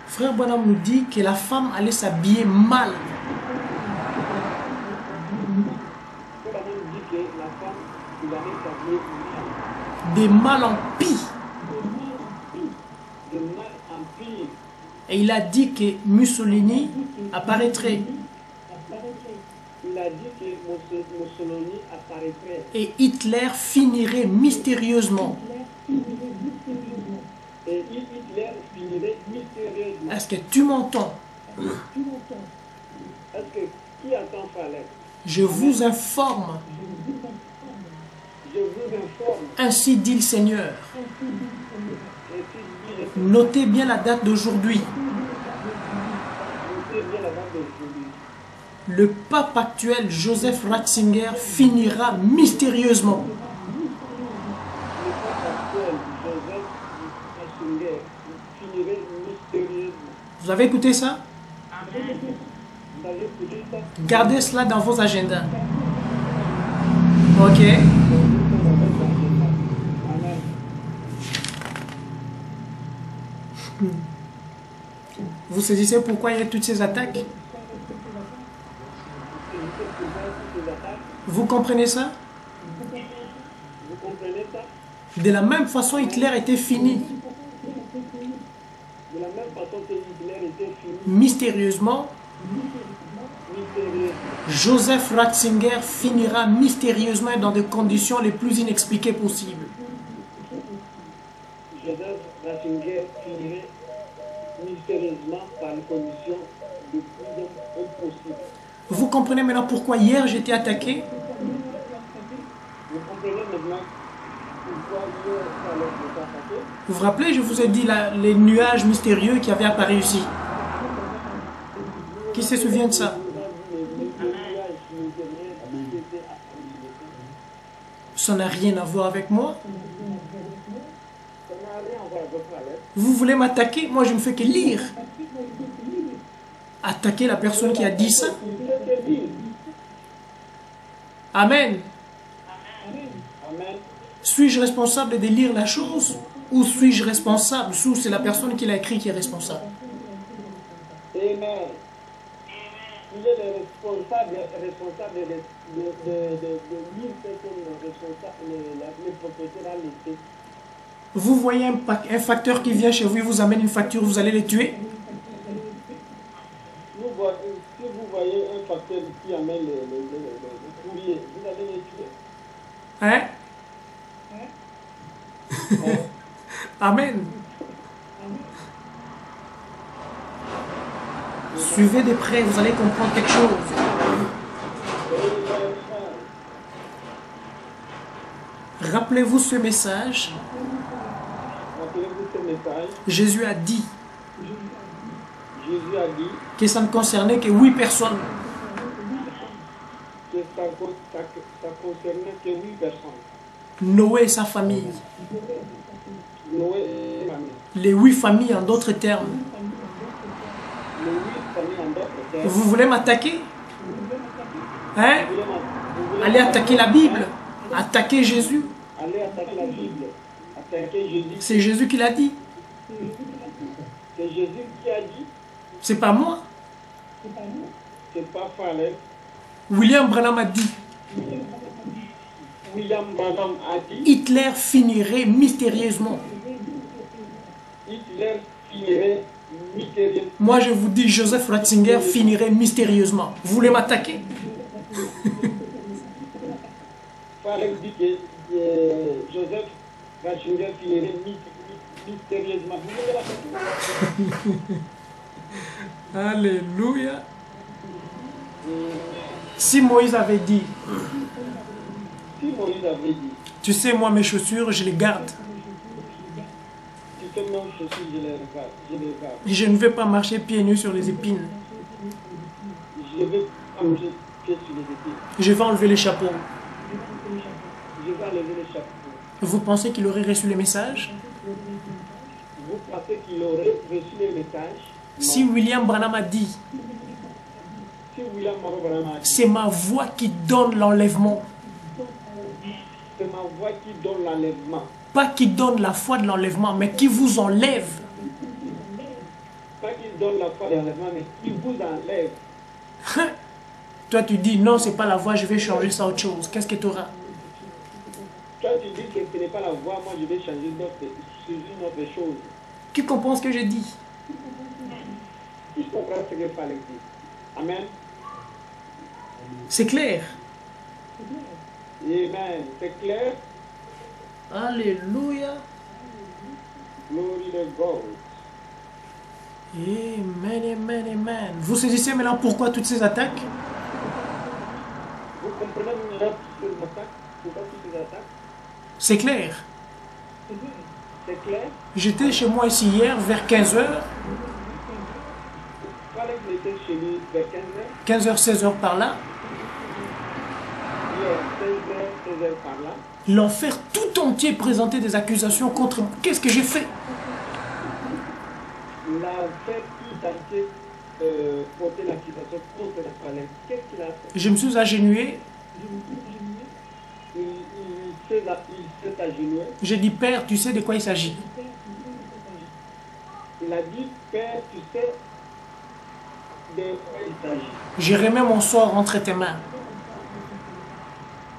Frère Branham nous dit que la femme allait s'habiller mal. De mal en pis. Et il a dit que Mussolini apparaîtrait. Il a dit que Mussolini apparaîtrait. Et Hitler finirait mystérieusement. Et Hitler finirait mystérieusement. Est-ce que tu m'entends? Est-ce que qui attend Falek? Je vous informe. Je vous informe. Ainsi dit le Seigneur. Notez bien la date d'aujourd'hui. Notez bien la date d'aujourd'hui. Le pape actuel, Joseph Ratzinger, finira mystérieusement. Le pape actuel, Joseph Ratzinger, finirait mystérieusement. Vous avez écouté ça? Vous avez écouté ça? Gardez cela dans vos agendas. Ok? Amen. Vous saisissez pourquoi il y a toutes ces attaques? Vous comprenez ça? Vous comprenez ça? De la même façon, Hitler était fini. De la même façon que Hitler était fini, Mystérieusement, mystérieusement, Joseph Ratzinger finira mystérieusement et dans des conditions les plus inexpliquées possibles. Joseph Ratzinger finirait mystérieusement par les conditions de plus impossibles. Vous comprenez maintenant pourquoi hier j'étais attaqué? Vous comprenez maintenant pourquoi hier Falek est attaqué? Vous vous rappelez, je vous ai dit les nuages mystérieux qui avaient apparu ici. Qui se souvient de ça? Ça n'a rien à voir avec moi. Ça n'a rien à voir avec Falek. Vous voulez m'attaquer? Moi, je ne fais que lire. Attaquer la personne qui a dit ça. Amen. Amen. Suis-je responsable de lire la chose? Ou suis-je responsable? Ou c'est la personne qui l'a écrit qui est responsable? Amen. Il est le responsable de lire ce que le propriétaire a laissé. Vous voyez un facteur qui vient chez vous, il vous amène une facture, vous allez le tuer? Si vous voyez un facteur qui amène le courrier, vous allez le tuer. Hein? Amen. Suivez de près, vous allez comprendre quelque chose. Rappelez-vous ce message. Rappelez-vous ce message. Jésus a dit Jésus a dit que ça ne concernait que 8 personnes. que ça concernait que 8 personnes. Noé et sa famille. Noé et sa famille. Les 8 familles en d'autres termes. Les 8 familles en d'autres termes. Vous voulez m'attaquer? Hein? Vous voulez Allez attaquer la Bible. Attaquer Jésus. Allez attaquer la Bible. Attaquer Jésus. C'est Jésus qui l'a dit. C'est Jésus qui a dit. C'est pas moi. C'est pas Falek. William Branham a dit. William Branham a dit. Hitler finirait mystérieusement. Hitler finirait mystérieusement. Moi je vous dis, Joseph Ratzinger finirait mystérieusement. Vous voulez m'attaquer? Falek dit que Joseph Ratzinger finirait mystérieusement. Vous voulez l'attaquer? Alléluia. Si Moïse avait dit, Si Moïse avait dit, tu sais, moi mes chaussures, je les garde. tu sais, mes chaussures, je les garde. Je ne vais pas marcher pieds nus sur les épines. Je vais marcher pieds sur les épines. Je vais enlever les chapeaux. Je vais enlever les chapeaux. Vous pensez qu'il aurait reçu le message? Vous pensez qu'il aurait reçu les messages? Si William Branham a dit, Si William Branham a dit, c'est ma voix qui donne l'enlèvement, c'est ma voix qui donne l'enlèvement. pas qui donne la foi de l'enlèvement, mais qui vous enlève. donne la foi d'enlèvement, mais il vous enlève. Toi, tu dis non, c'est pas la voie, je vais changer ça autre chose. Qu'est-ce que tu auras? Toi, tu dis que ce n'est pas la voie, moi je vais changer sur une autre chose. Qui comprend ce que je dis? Je comprends ce que Alex dit. Amen. C'est clair. Amen. C'est clair. Alléluia. Glory to God. Amen, amen, amen. Vous saisissez maintenant pourquoi toutes ces attaques? Vous comprenez maintenant pourquoi toutes ces attaques? C'est clair. C'est clair. J'étais chez moi ici hier vers 15 h. Alex était chez lui vers 15 h. 15 h, 16 h par là. Hier, 16 h par là. L'enfer tout entier présentait des accusations contre moi. Qu'est-ce que j'ai fait? L'enfer tout entier portait l'accusation contre la Alex. Qu'est-ce qu'il a fait? Je me suis agenouillé. Il s'est agenouillé. J'ai dit, Père, tu sais de quoi il s'agit? Il a dit, Père, tu sais de quoi il s'agit. J'ai remis mon sort entre tes mains.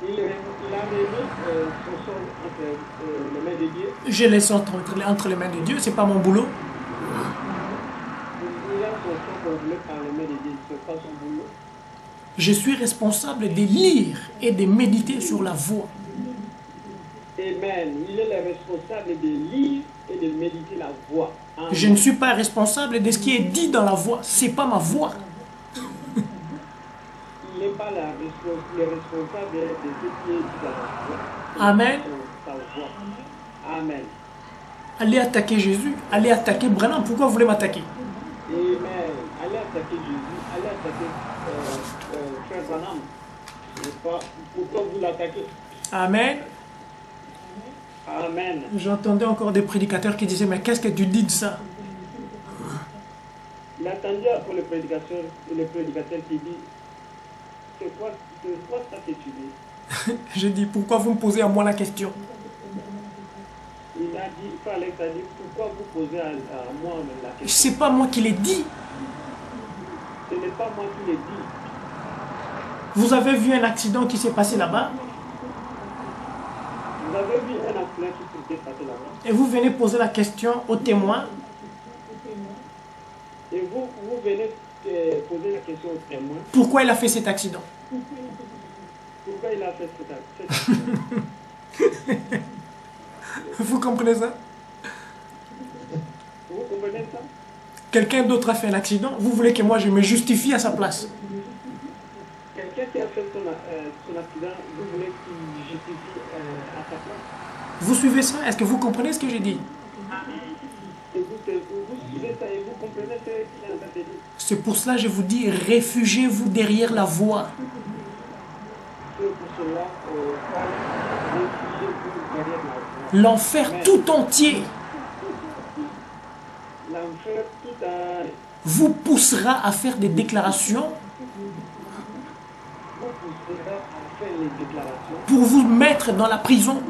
Il a remis son sort entre les mains de Dieu. Je les sors entre les mains de Dieu, c'est pas mon boulot. Il a son sort contrôlé par les mains de Dieu, c'est pas son boulot. Je suis responsable de lire et de méditer sur la voie. Amen. Il est le responsable de lire et de méditer la voix. Amen. Je ne suis pas responsable de ce qui est dit dans la voie. C'est pas ma voix. Il n'est pas le responsable de ce qui est dit dans la voix. Amen. Sa voix. Amen. Allez attaquer Jésus. Allez attaquer Branham. Pourquoi vous voulez m'attaquer? Amen. Allez attaquer Jésus. Allez attaquer Frère Branham. Pourquoi vous l'attaquez? Amen. Amen. J'entendais encore des prédicateurs qui disaient, mais qu'est-ce que tu dis de ça? Il attendait pour le prédicateur qui dit, c'est quoi ça que tu dis? Je dis, pourquoi vous me posez à moi la question? Il a dit, Frère Alex a dit, pourquoi vous posez à moi la question? C'est pas moi qui l'ai dit. Ce n'est pas moi qui l'ai dit. Vous avez vu un accident qui s'est passé là-bas? Vous avez vu un accident qui s'est passé là-bas? Et vous venez poser la question aux témoins? Et vous venez poser la question au témoin. Pourquoi il a fait cet accident? Pourquoi il a fait cet accident? Vous comprenez ça? Vous comprenez ça? Quelqu'un d'autre a fait un accident, vous voulez que moi je me justifie à sa place? Quelqu'un qui a fait son accident, vous voulez qu'il justifie à sa place? Vous suivez ça? Est-ce que vous comprenez ce que j'ai dit? Et vous suivez ça et vous comprenez ce qu'il est en train de dire? C'est pour cela que je vous dis, réfugiez-vous derrière la voie. C'est pour cela, réfugiez-vous derrière la voie. L'enfer tout entier L'enfer tout entier vous poussera à faire des déclarations vous poussera à faire les déclarations pour vous mettre dans la prison.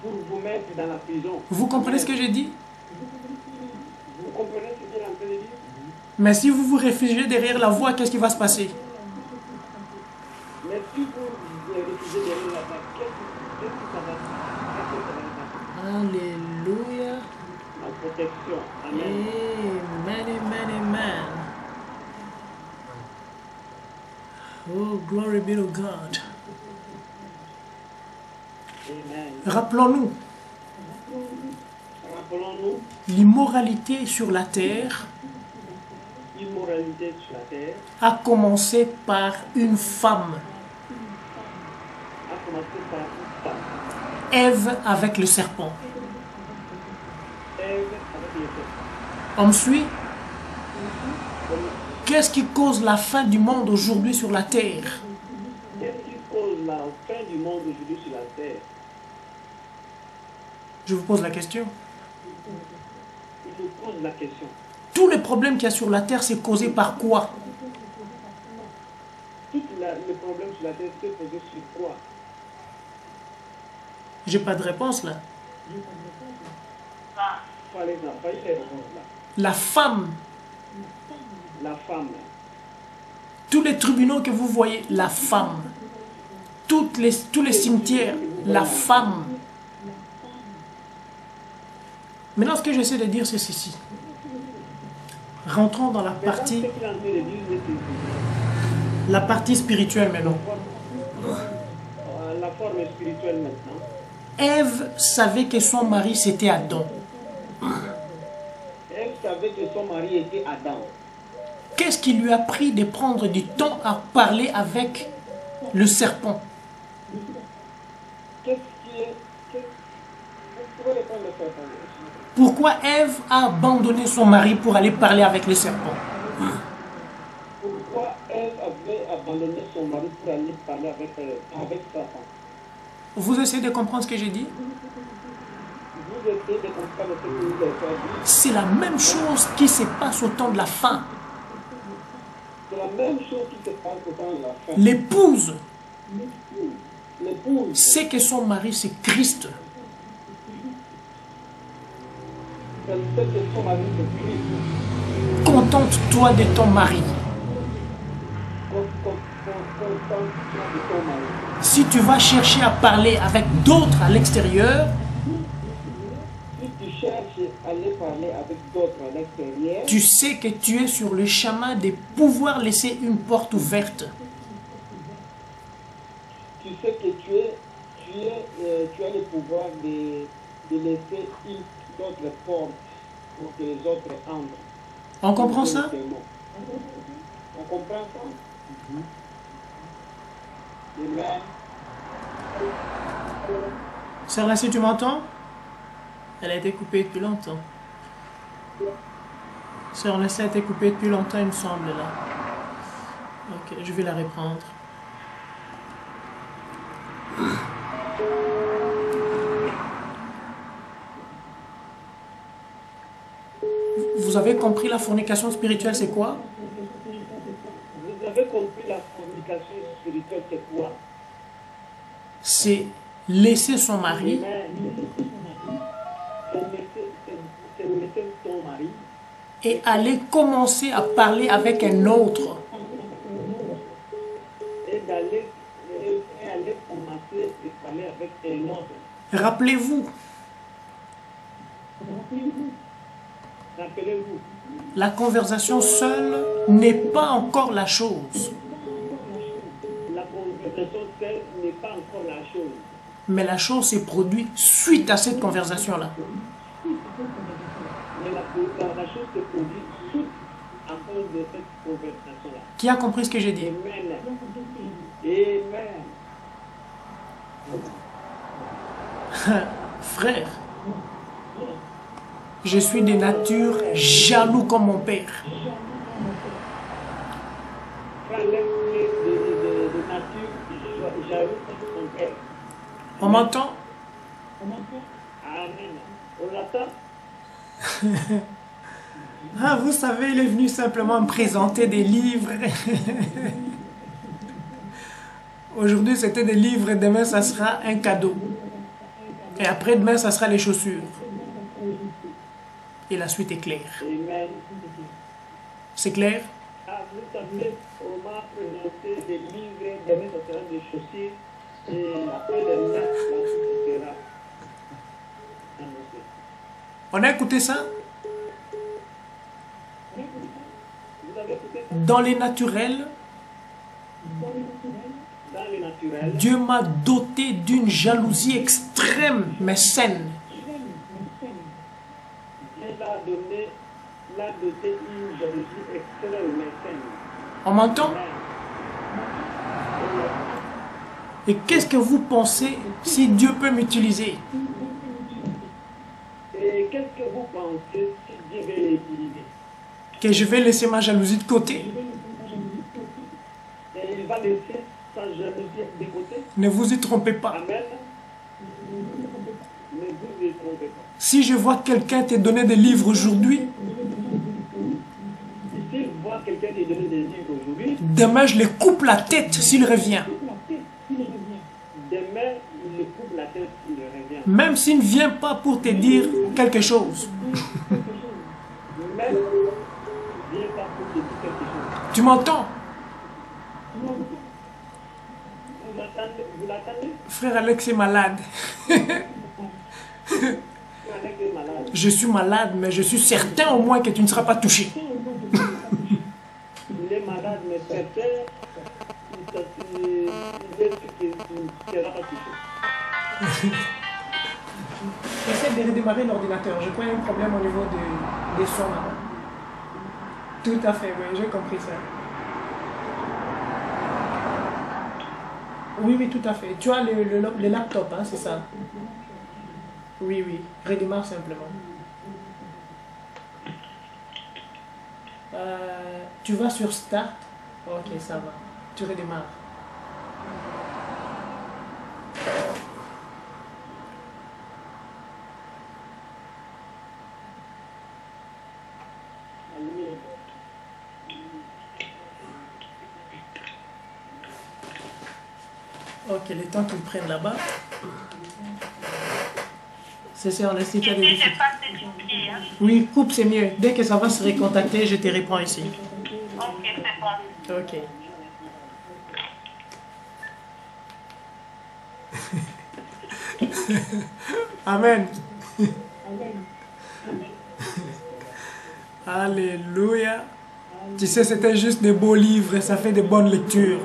pour vous mettre dans la prison. Vous comprenez ce que j'ai dit? Vous comprenez ce qu'il est en train de dire? Mais si vous vous réfugiez derrière la voie, qu'est-ce qui va se passer? Mais si vous réfugiez derrière la voie, qu'est-ce que ça va faire? Alléluia. La protection. Amen. Amen, amen, amen. Oh, glory be to God. Amen. Rappelons-nous, Rappelons-nous, l'immoralité sur la terre l'immoralité sur la terre a commencé par une femme, a commencé par une femme. Ève avec le serpent. Ève avec le serpent. Ensuite, qu'est-ce qui cause la fin du monde aujourd'hui sur la terre? Qu'est-ce qui cause la fin du monde aujourd'hui sur la terre? Je vous pose la question. Il nous pose la question. Tous les problèmes qu'il y a sur la terre, c'est causé par quoi? Tout le problème sur la terre, c'est posé sur quoi? J'ai pas de réponse là. Fallait n'a pas eu les réponses là. La femme. La femme. Tous les tribunaux que vous voyez, la femme. Tous les cimetières, la femme. Maintenant, ce que j'essaie de dire, c'est ceci. Rentrons dans la partie spirituelle maintenant. La forme spirituelle maintenant. Ève savait que son mari, c'était Adam. Elle savait que son mari était Adam. Qu'est-ce qui lui a pris de prendre du temps à parler avec le serpent? Pourquoi Ève a abandonné son mari pour aller parler avec le serpent? Pourquoi Ève avait abandonné son mari pour aller parler avec Satan? Vous essayez de comprendre ce que j'ai dit? Vous essayez de comprendre ce que vous avez dit? C'est la même chose qui se passe au temps de la fin. C'est la même chose qui se passe au temps de la fin. L'épouse L'épouse sait que son mari, c'est Christ. elle sait que son mari c'est Christ. Contente-toi de ton mari. Contente-toi de ton mari. Si tu vas chercher à parler avec d'autres à l'extérieur, Si tu cherches à aller parler avec d'autres à l'extérieur, tu sais que tu es sur le chemin de pouvoir laisser une porte ouverte. tu sais que tu as le pouvoir de laisser une autre porte pour que les autres entrent. On comprend ça? On comprend ça? Amen. Sarah, si tu m'entends? Elle a été coupée depuis longtemps. Sœur Leslie a été coupée depuis longtemps, il me semble, là. Ok, je vais la reprendre. Vous avez compris la fornication spirituelle, c'est quoi? Vous avez compris la communication spirituelle, c'est quoi? C'est laisser son mari C'est laisser ton mari et aller commencer à parler avec un autre. et aller commencer à parler avec un autre. Rappelez-vous, Rappelez-vous, la conversation seule n'est pas encore la chose, la conversation seule n'est pas encore la chose. mais la chose s'est produite suite à cette conversation-là. Mais la chose se produit suite à cause de cette conversation-là. Qui a compris ce que j'ai dit? Amen. Amen. Frère, je suis de nature jaloux comme mon père. Frère, l'esprit de nature jaloux comme son père. On m'entend? Amen. On l'attend. Ah, vous savez, il est venu simplement me présenter des livres. Aujourd'hui, c'était des livres et demain, ça sera un cadeau. Et après-demain, ça sera les chaussures. Et la suite est claire. Amen. C'est clair? Ah, vous savez, on m'a présenté des livres, demain, ça sera des chaussures. Et après, demain, la suite sera annoncée. On a écouté ça? Vous avez écouté ça? Dans les naturels, Dans le naturel, Dieu m'a doté d'une jalousie extrême, mais saine. Dieu l'a doté une jalousie extrême, mais saine. On m'entend? Amen. Et qu'est-ce que vous pensez si Dieu peut m'utiliser? Et qu'est-ce que vous pensez si Dieu veut l'utiliser? Que je vais laisser ma jalousie de côté? Et il va laisser sa jalousie de côté? Ne vous y trompez pas. Amen. Ne vous y trompez pas. Si je vois quelqu'un te donner des livres aujourd'hui, S'il voit quelqu'un qui donne des livres aujourd'hui, demain je lui coupe la tête s'il revient. demain, il le coupe la tête, il revient. Même s'il ne vient pas pour te dire quelque chose. Même Tu m'entends? Vous l'attendez? Frère Alex est malade. Alex est malade. Je suis malade, mais je suis certain au moins que tu ne seras pas touché. Il est malade, mais certain, il est sûr qu'il ne sera pas touché. Essaie de redémarrer l'ordinateur. Je crois qu'il y a un problème au niveau des sons là-bas. Tout à fait, oui, j'ai compris ça. Oui, oui, tout à fait. Tu as le laptop, hein, c'est ça? Oui, oui. Redémarre simplement. Tu vas sur Start. Ok, ça va. Tu redémarres. Ok, le temps qu'ils prennent là-bas. C'est on laisse qu'il y a des difficultés. Oui, coupe, c'est mieux. Dès que ça va se recontacter, je te réponds ici. Ok, c'est bon. Ok. Amen. Alléluia. Tu sais, c'était juste des beaux livres et ça fait de bonnes lectures.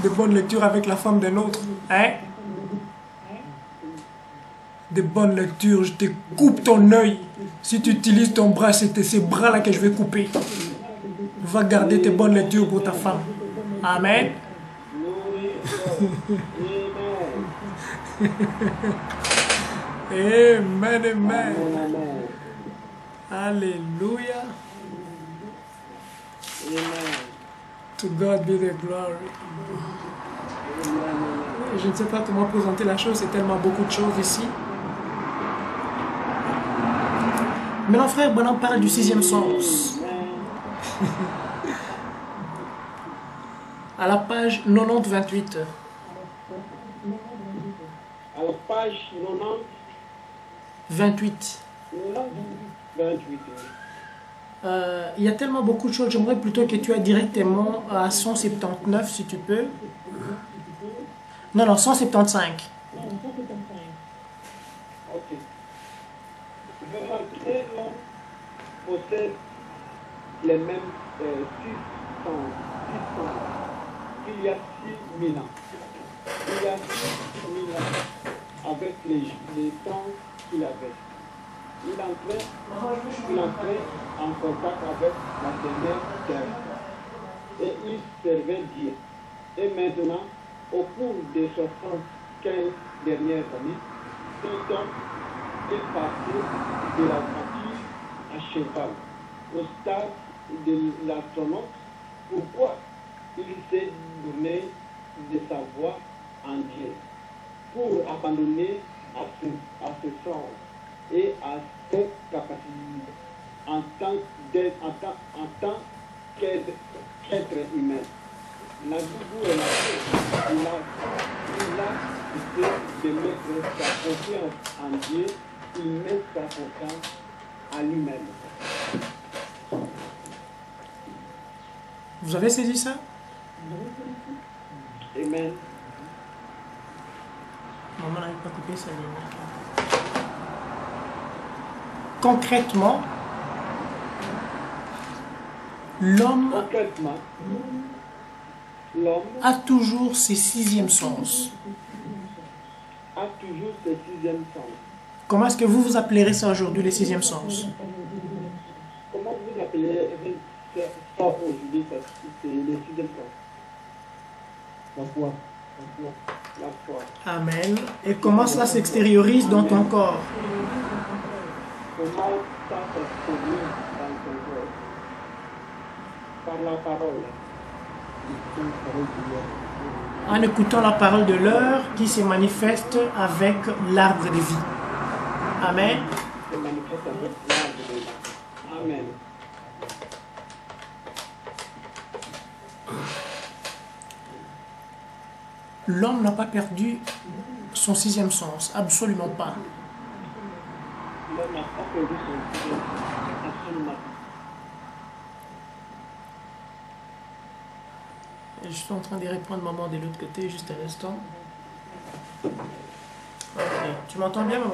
De bonnes lectures avec la femme d'un autre. Hein? De bonnes lectures, je te coupe ton œil. Si tu utilises ton bras, c'est ces bras-là que je vais couper. Va garder tes bonnes lectures pour ta femme. Amen. Amen, amen. Alléluia. To God be the glory. Je ne sais pas comment présenter la chose, c'est tellement beaucoup de choses ici. Maintenant, frère Bonhomme parle du 6e sens. À la page 90-28. À la page 28. 28. Il y a tellement beaucoup de choses. J'aimerais plutôt que tu ailles directement à 179 si tu peux. Non, 175. Ok. Remarquez, l'homme possède les mêmes 600. Il y a 6000 ans. Il y a 6000 ans avec les temps qu'il avait. Il entrait en contact avec la dernière terre et il servait Dieu. Et maintenant, au cours des 75 dernières années, cet homme est passé de la voiture à cheval au stade de l'astronaute. Pourquoi? Il s'est donné de sa voix en Dieu pour abandonner à ce sens et à cette capacité en tant qu'être humain. La Bible est là. Il a décidé de mettre sa confiance en Dieu, il met sa confiance à lui-même. Vous avez saisi ça? Amen. Maman n'avait pas coupé ça. Concrètement, l'homme a toujours ses 6e sens. A toujours ses 6e sens. Comment est-ce que vous appellerez ça aujourd'hui, les 6e sens? Comment vous appelez ça aujourd'hui, c'est les 6e sens? La foi. La foi. Amen. Et comment cela s'extériorise dans ton corps? Comment ça s'exprime dans ton corps? Par la parole. En écoutant la parole de l'heure qui se manifeste avec l'arbre de vie. Amen. Se manifeste avec l'arbre de vie. Amen. L'homme n'a pas perdu son 6e sens, absolument pas. L'homme n'a pas perdu son 6e sens. le matin. Je suis en train de répondre maman de l'autre côté, juste un instant. Ok. Tu m'entends bien, maman?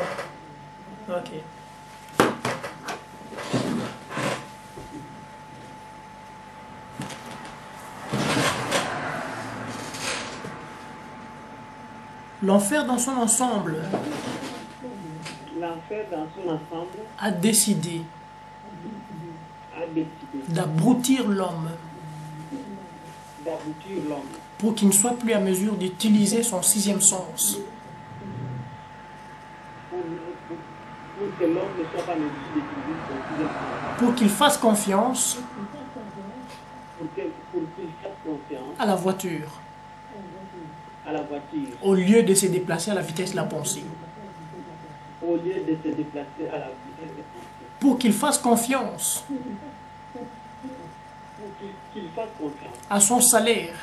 Ok. L'enfer dans son ensemble L'enfer dans son ensemble a décidé a décidé d'abrutir l'homme d'aboutir l'homme pour qu'il ne soit plus à mesure d'utiliser son sixième sens. pour que l'homme ne soit pas en mesure d'utiliser son sixième sens. Pour qu'il fasse confiance Pour qu'il fasse confiance à la voiture, à la voiture, au lieu de se déplacer à la vitesse de la pensée. au lieu de se déplacer à la vitesse de pensée. Pour qu'il fasse confiance Pour qu'il fasse confiance à son salaire,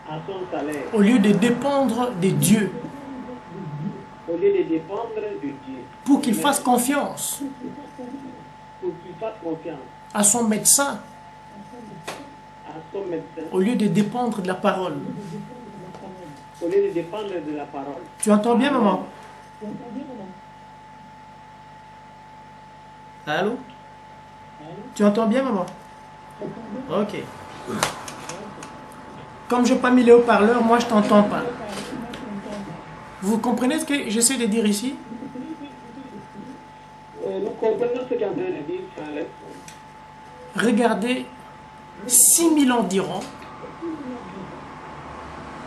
à son salaire, au lieu de dépendre de Dieu. au lieu de dépendre de Dieu. Pour qu'il fasse confiance Pour qu'il fasse confiance à son médecin, à son médecin, au lieu de dépendre de la parole. au lieu de dépendre de la parole. Tu entends bien, maman? Allô? Tu entends bien, maman? Ok. Comme je n'ai pas mis les haut-parleurs, moi je t'entends pas. Vous comprenez ce que j'essaie de dire ici? Nous comprenons ce qu'est en train de dire Frère Alex. Regardez, 6000 ans d'Iran,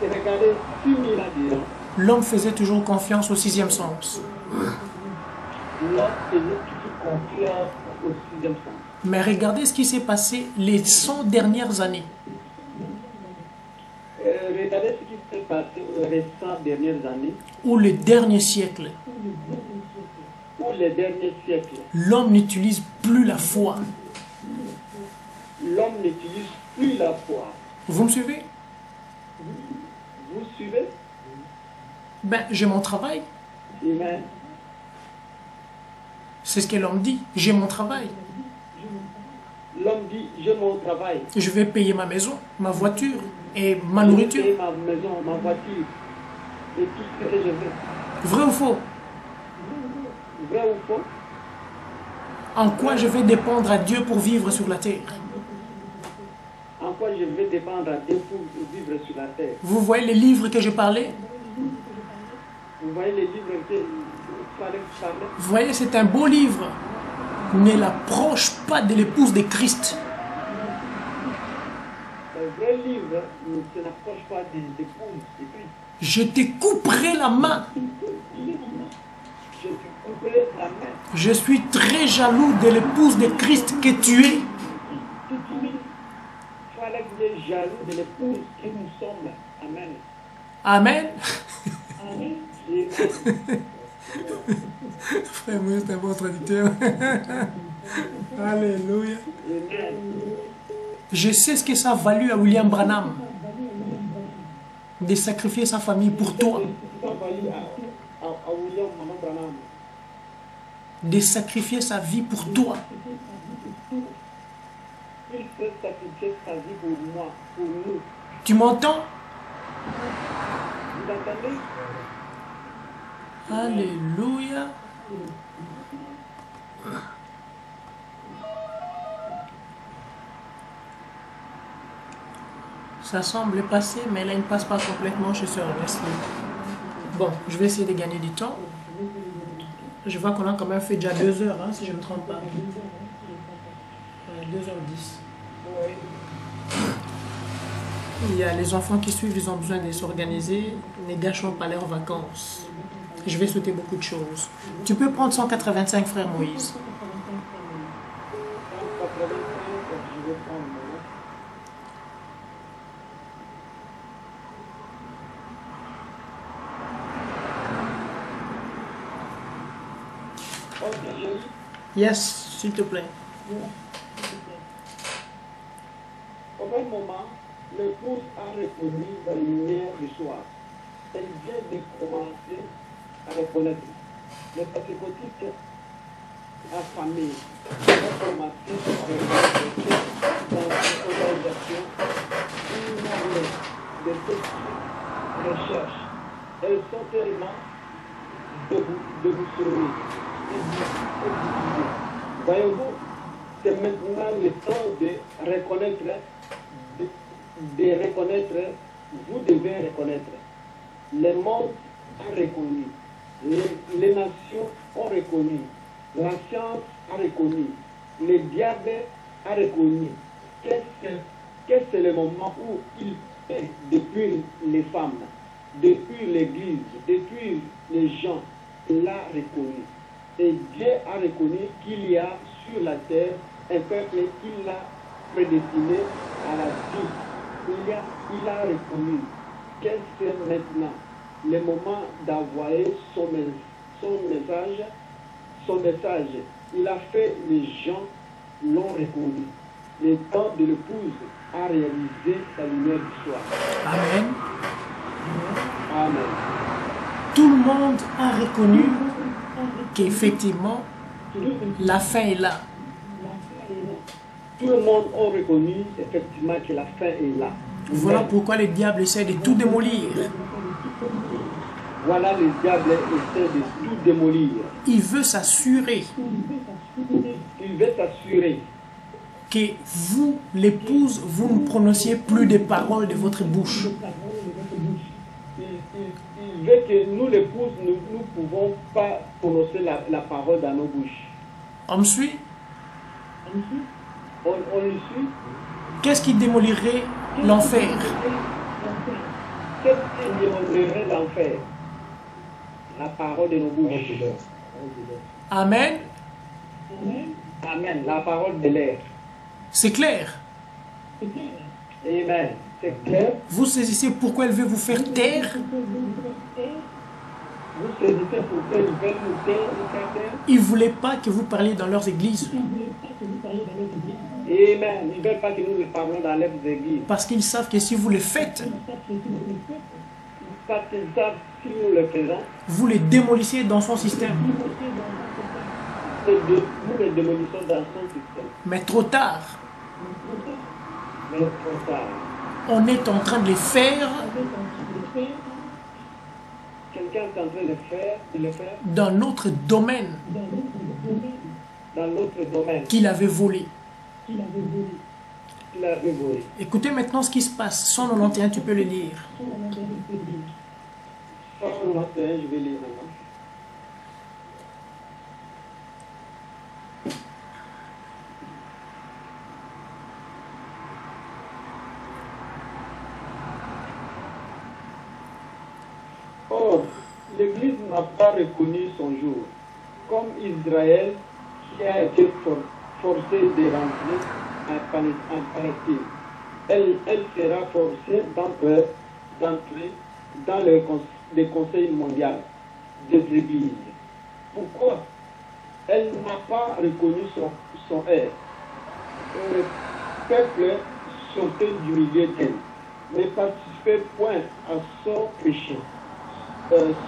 Et regardez 6 000 ans d'Iran. l'homme faisait toujours confiance au sixième sens. L'homme faisait toujours confiance au sixième sens. Mais regardez ce qui s'est passé les 100 dernières années. Regardez ce qui s'est passé les 100 dernières années, Ou le dernier siècle. ou les derniers siècles. L'homme n'utilise plus la foi. L'homme n'utilise plus la foi. Vous me suivez? Vous suivez? Ben, j'ai mon travail. Amen. C'est ce que l'homme dit. J'ai mon travail. L'homme dit, j'ai mon travail. Je vais payer ma maison, ma voiture et ma Je vais nourriture. payer ma maison, ma voiture et tout ce que je veux. Vrai ou faux? Vrai ou faux? En quoi je vais dépendre à Dieu pour vivre sur la terre? En quoi je vais dépendre à Dieu pour vivre sur la terre? Vous voyez les livres que je parlais? Vous voyez les livres que Alex parlait? Vous voyez, c'est un beau livre. Ne l'approche pas de l'épouse de Christ. Un vrai livre ne se n'approche pas des épouses de Christ. Je te couperai la main. Je te couperai la main. Je suis très jaloux de l'épouse de Christ que tu es. Alex est jaloux de l'épouse que nous sommes. Amen. Amen. Amen. Frère Moïse, c'est un bon traducteur. Alléluia. Amen. Je sais ce que ça a valu à William Branham de sacrifier sa famille pour toi, Ça va aller à William Maman Branham. de sacrifier sa vie pour toi. Il peut sacrifier sa vie pour moi, pour nous. Tu m'entends? Vous entendez? Alléluia. Ça semble passer, mais là, il ne passe pas complètement chez Sœur Wesley. Bon, je vais essayer de gagner du temps. Je vois qu'on a quand même fait déjà 2 heures, hein, si je ne me trompe pas. 2h10. Oui. Il y a les enfants qui suivent, ils ont besoin de s'organiser. Ne gâchons pas leurs vacances. Je vais sauter beaucoup de choses. Tu peux prendre 185, frère Moïse. 85, je vais prendre mon nom. Ok, chérie. Yes, s'il te plaît. Au même moment, l'épouse a reconnu la lumière du soir. Elle vient de commencer à reconnaître. Les Pentecôtistes affamée, informatrice dans cette organisation, une armée de petites recherches. Elles sont tellement de vous sauver. Voyez-vous, c'est maintenant le temps de reconnaître, vous devez reconnaître. Le monde a reconnu, les nations ont reconnu, la science a reconnu, le diable a reconnu. Qu'est-ce que le moment où il fait depuis les femmes, depuis l'Église, depuis les gens, il a reconnu. Et Dieu a reconnu qu'il y a sur la terre un peuple qu'il a prédestiné à la vie. Il a reconnu. Qu'est-ce que maintenant le moment d'envoyer son message, il a fait, les gens l'ont reconnu. Le temps de l'épouse a réalisé sa lumière du soir. Amen. Amen. Tout le monde a reconnu qu'effectivement, la fin est là. Tout le monde a reconnu effectivement que la fin est là. Voilà pourquoi le diable essaie de tout démolir. Voilà, le diable essaie de tout démolir. Il veut s'assurer que vous, l'épouse, vous ne prononciez plus des paroles de votre bouche. Il veut que nous, l'épouse, nous ne pouvons pas prononcer la parole dans nos bouches. On me suit? On le suit. Qu'est-ce qui démolirait l'enfer? Qu'est-ce qui démolirait l'enfer? La parole de nos bouches. Amen. Amen. La parole de l'air. C'est clair. Amen. C'est clair. Vous saisissez pourquoi elle veut vous faire taire? Vous saisissez pourquoi ils veulent nous taire. Ils ne voulaient pas que vous parliez dans leurs églises. Amen. Ils ne veulent pas que nous le parlons dans leurs églises. Parce qu'ils savent que si vous le faites, Parce qu'ils savent si nous le faisons, vous les démolissez dans son système. nous le démolissons dans son système. Mais trop tard. Mais trop tard. On est en train de les faire Quelqu'un est en train de le faire dans notre domaine dans l'autre domaine qu'il avait volé. qu'il avait volé. Écoutez maintenant ce qui se passe. 191, tu peux le lire. 191, je vais lire maintenant. Or, l'Église n'a pas reconnu son jour, comme Israël qui a été forcé de rentrer en Palestine. Elle sera forcée d'entrer dans le Conseil mondial des Églises. Pourquoi? Elle n'a pas reconnu son air. Le peuple sortait du milieu d'elle, ne participait point à son péché.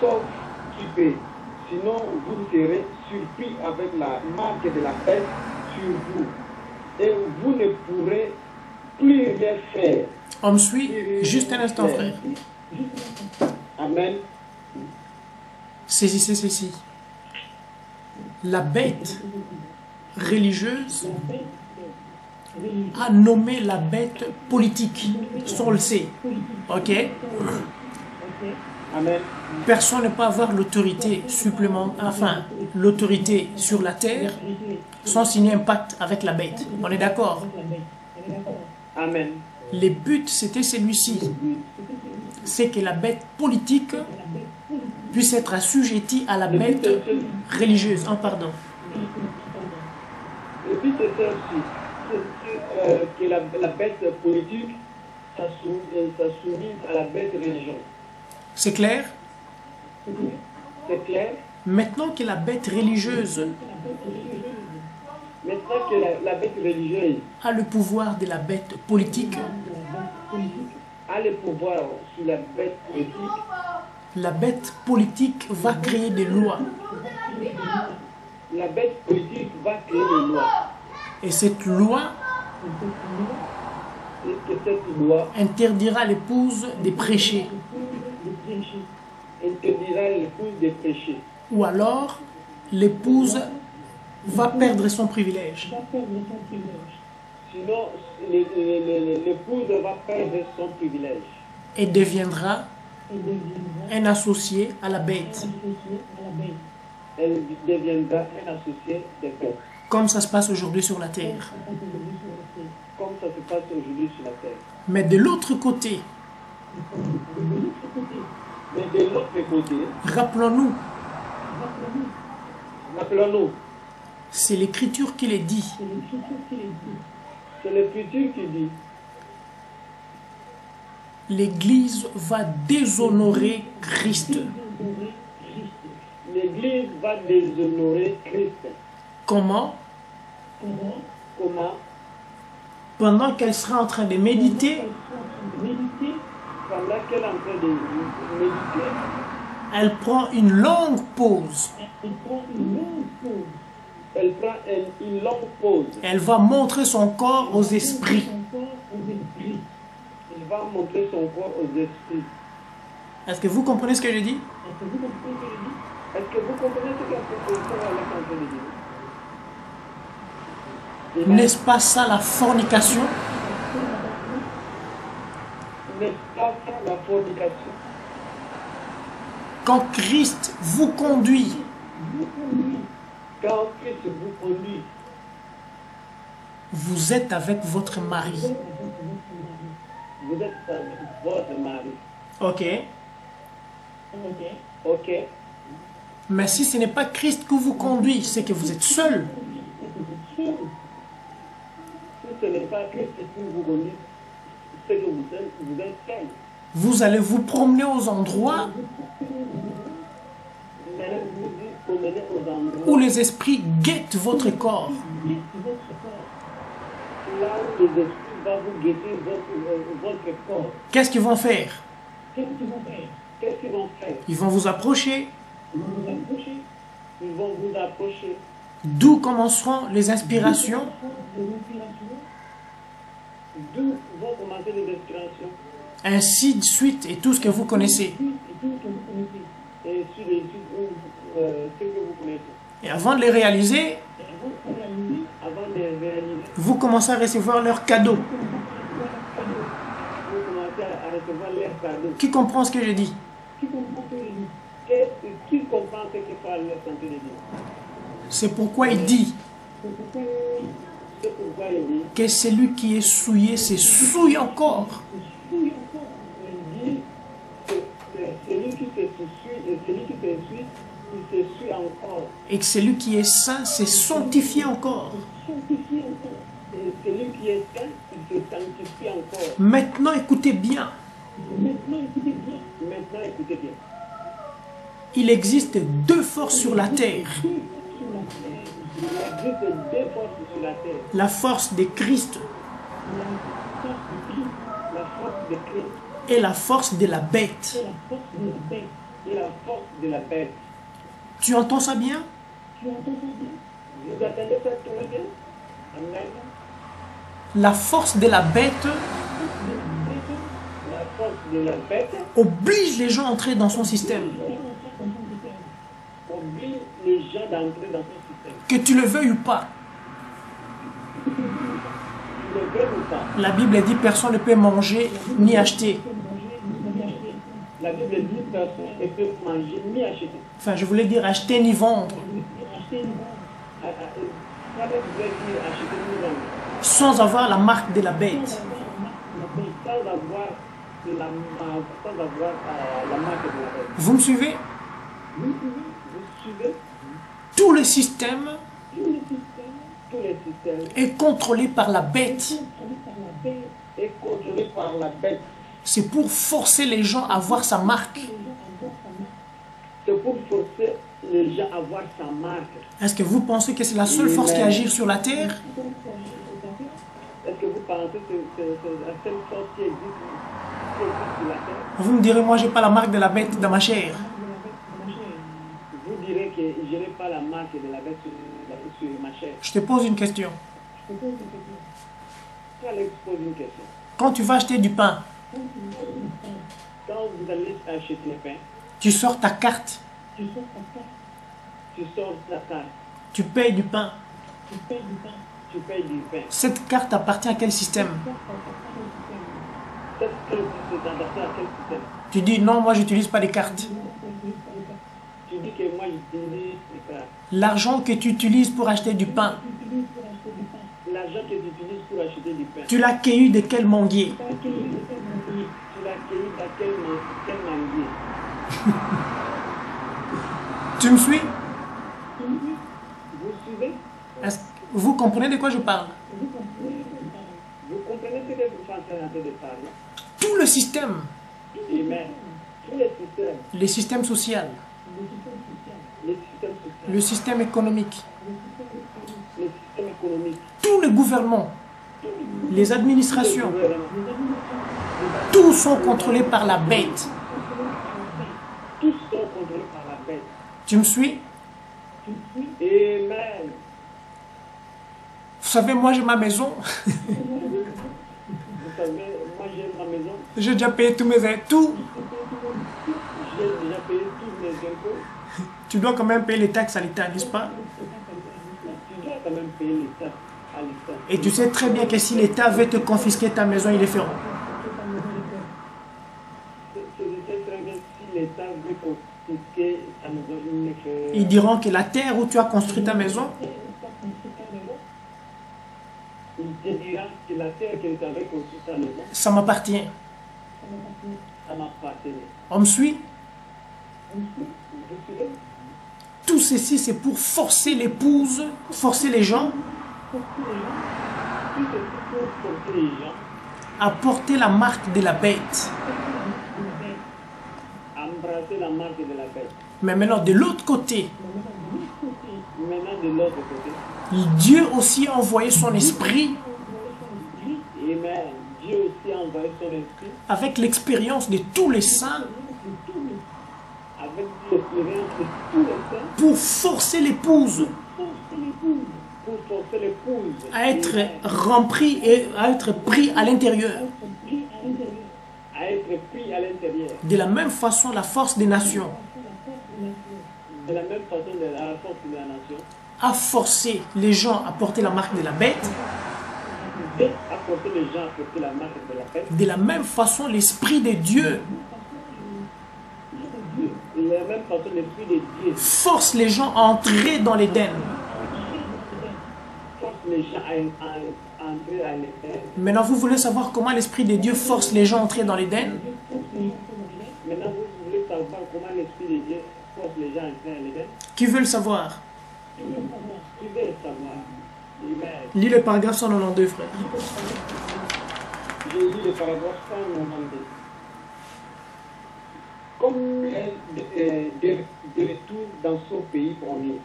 Sauf qui peut. Sinon, vous serez surpris avec la marque de la peste sur vous. Et vous ne pourrez plus rien faire. On me suit? Juste un instant, frère. Amen. Saisissez ceci. La bête religieuse a nommé la bête politique. Ça, on le sait. Ok? Amen. Personne ne peut avoir l'autorité supplémentaire, enfin, l'autorité sur la terre sans signer un pacte avec la bête. On est d'accord? Amen. Le but, c'était celui-ci. C'est que la bête politique puisse être assujettie à la bête religieuse. Oh, pardon. Le but c'est ça aussi. Que la bête politique s'assouvisse à la bête religieuse. C'est clair? C'est clair? Maintenant que la bête religieuse Maintenant que la bête religieuse a le pouvoir de la bête politique, a le pouvoir sur la bête politique, la bête politique va créer des lois. la bête politique va créer une loi. Et cette loi Et que cette loi interdira l'épouse de prêcher. interdira l'épouse de pécher. Ou alors, l'épouse va perdre son privilège. Sinon, l'épouse va perdre son privilège. Et deviendra un associé à la bête. Elle deviendra un associé des bêtes. Comme ça se passe aujourd'hui sur la terre. Comme ça se passe aujourd'hui sur la terre. Mais de l'autre côté, Mais de l'autre côté, rappelons-nous, rappelons-nous, c'est l'Écriture qui le dit. c'est l'Écriture qui dit L'Église va déshonorer Christ. l'Église va déshonorer Christ. Comment? Comment? Pendant qu'elle sera en train de méditer, Pendant qu'elle est en train de méditer, elle prend une longue pause. elle prend une longue pause. Elle va montrer son corps aux esprits. Elle va montrer son corps aux esprits. Est-ce que vous comprenez ce que je dis? Est-ce que vous comprenez ce qu'elle est en train de dire? N'est-ce pas ça la fornication? N'est-ce pas ça la fornication? Quand Christ vous conduit, Quand Christ vous conduit, vous êtes avec votre mari. vous êtes avec votre mari. Ok. Ok? Mais si ce n'est pas Christ qui vous conduit, c'est que vous êtes seul. Si ce n'est pas Christ qui vous conduit, c'est que vous êtes seul. Vous allez vous promener aux endroits Vous allez vous promener aux endroits où les esprits guettent votre corps. là où les esprits vont vous guetter votre corps. Qu'est-ce qu'ils vont faire? Qu'est-ce qu'ils vont faire? Ils vont vous approcher. Ils vont vous approcher. D'où commenceront les inspirations? D'où vont commencer les inspirations? Ainsi de suite et tout ce que vous connaissez. Et sur les ce que vous connaissez. Et avant de les réaliser, Avant de réaliser, vous commencez à recevoir leurs cadeaux. vous commencez à recevoir leurs cadeaux. Qui comprend ce que je dis? Qui comprend ce que parle leur santé de Dieu? C'est pourquoi il dit C'est pourquoi il dit que celui qui est souillé se souille encore. il dit que celui qui se suit et celui qui se suit, il se suit encore. Et que celui qui est saint se sanctifie encore. Et celui qui est saint, il se sanctifie encore. Maintenant, écoutez bien. Maintenant, écoutez bien. Il existe deux forces sur la terre. Il existe deux forces sur la terre. La force de Christ La force de Christ et la force de la bête. et la force de la bête. Tu entends ça bien? Vous attendez ça tout bien? Amen. La force de la bête La force de la bête oblige les gens à entrer dans son système. oblige les gens d'entrer dans ce système. Que tu le veuilles ou pas. Ils ne veulent ou pas. La Bible dit personne ne peut manger ni acheter. La Bible dit personne ne peut manger ni acheter. Enfin, je voulais dire acheter ni vendre. Sans avoir la marque de la bête. Sans avoir la marque de la bête. Vous me suivez? Vous suivez? Tout le système Tous les systèmes est contrôlé par la bête. est contrôlé par la bête. C'est pour forcer les gens à voir sa marque. C'est pour forcer les gens à voir sa marque. Est-ce que vous pensez que c'est la seule force qui agit sur la terre? Est-ce que vous pensez que c'est la seule force qui existe sur la terre? Vous me direz, moi, j'ai pas la marque de la bête dans ma chair. Vous direz dirais que je n'ai pas la marque de la bête sur ma chaise. Je te pose une question. Tu allais poser une question. Quand tu vas acheter du pain, Quand vous allez acheter le pain, tu sors ta carte, tu sors ta carte, tu payes du pain. tu payes du pain. Cette carte appartient à quel système? Cette carte, c'est adapté à quel système? Tu dis non, moi j'utilise pas les cartes. Tu dis que moi, j'utilise les cartes. L'argent que tu utilises pour acheter du pain, L'argent que tu utilises pour acheter du pain, tu l'as cueilli de quel manguier? tu l'as cueilli dans quel manguier? Tu me suis? Vous suivez? Vous comprenez de quoi je parle? Vous comprenez ce que vous êtes en train de parler? Tout le système, Et même, tous les sociaux, systèmes sociaux, le système économique, les systèmes économiques, tous les gouvernements, les administrations, les gouvernements, tous sont contrôlés par la bête. tous sont contrôlés par la bête. Tu me suis? Et même, Vous savez, moi j'ai ma maison, vous savez, moi j'ai ma maison, j'ai déjà payé tous mes tout. j'ai déjà payé tous mes impôts. Tu dois quand même payer les taxes à l'État, n'est-ce pas? Tu dois quand même payer les taxes à l'État. Et tu sais très bien que si l'État veut te confisquer ta maison, ils le feront. Je sais très bien si l'État veut confisquer ta maison, il le fait. Ils diront que la terre où tu as construit ta maison, Il te dira que la terre que tu avais construite ta maison, ça m'appartient. ça m'appartenait. On me suit? Vous suivez? Tout ceci, c'est pour forcer l'épouse, forcer les gens Tout ceci pour forcer les gens à porter la marque de la bête. à embrasser la marque de la bête. Mais maintenant, de l'autre côté, Maintenant, de l'autre côté, Dieu aussi a envoyé son esprit et même Dieu aussi a envoyé son esprit avec l'expérience de tous les saints avec l'expérience de tous les saints pour forcer l'épouse pour forcer l'épouse à être remplie et à être pris à l'intérieur. à être pris à l'intérieur. De la même façon, la force des nations De la même façon, de la force de la nation a forcé les gens à porter la marque de la bête. à porter les gens à porter la marque de la bête. De la même façon, l'Esprit de Dieu De la même façon, l'esprit de Dieu force les gens à entrer dans l'Éden. force les gens à entrer à l'Éden. Maintenant, vous voulez savoir comment l'Esprit de Dieu force les gens à entrer dans l'Éden? Maintenant, vous voulez savoir comment l'esprit de Dieu force les gens à entrer à l'Éden? Qui veut le savoir? Tu veux le savoir. Amen. Lis le paragraphe 192, frère. Je lis le paragraphe 192. Comme elle est de retour dans son pays promis,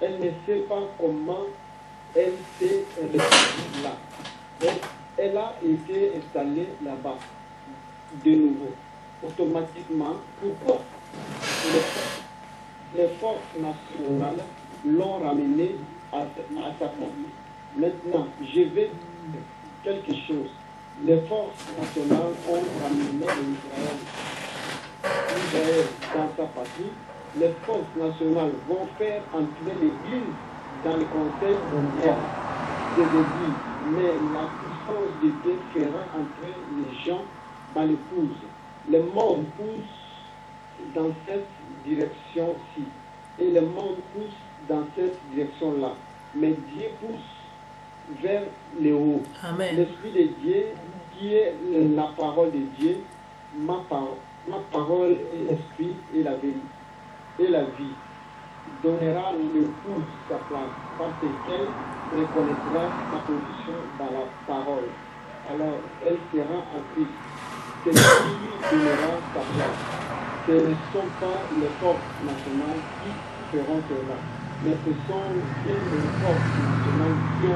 elle ne sait pas comment elle s'est retrouvée là. Elle a été installée là-bas de nouveau, automatiquement. Pourquoi? Les forces nationales l'ont ramenée à sa porte. Maintenant, je vais dire quelque chose. Les forces nationales ont ramené Israël dans sa patrie. Les forces nationales vont faire entrer l'Église dans le conseil mondial des églises. Mais la puissance de Dieu fera entrer les gens dans l'épouse. Le monde pousse dans cette direction-ci. Et le monde pousse dans cette direction-là. Mais Dieu pousse vers le haut. Amen. L'Esprit de Dieu, qui est la parole de Dieu, ma parole est l'esprit et la vérité et la vie, donnera l'épouse sa place, parce qu'elle reconnaîtra sa position dans la parole. Alors, elle sera en Christ. C'est lui qui donnera sa place. Ce ne sont pas les forces nationales qui feront cela, mais ce sont les forces nationales qui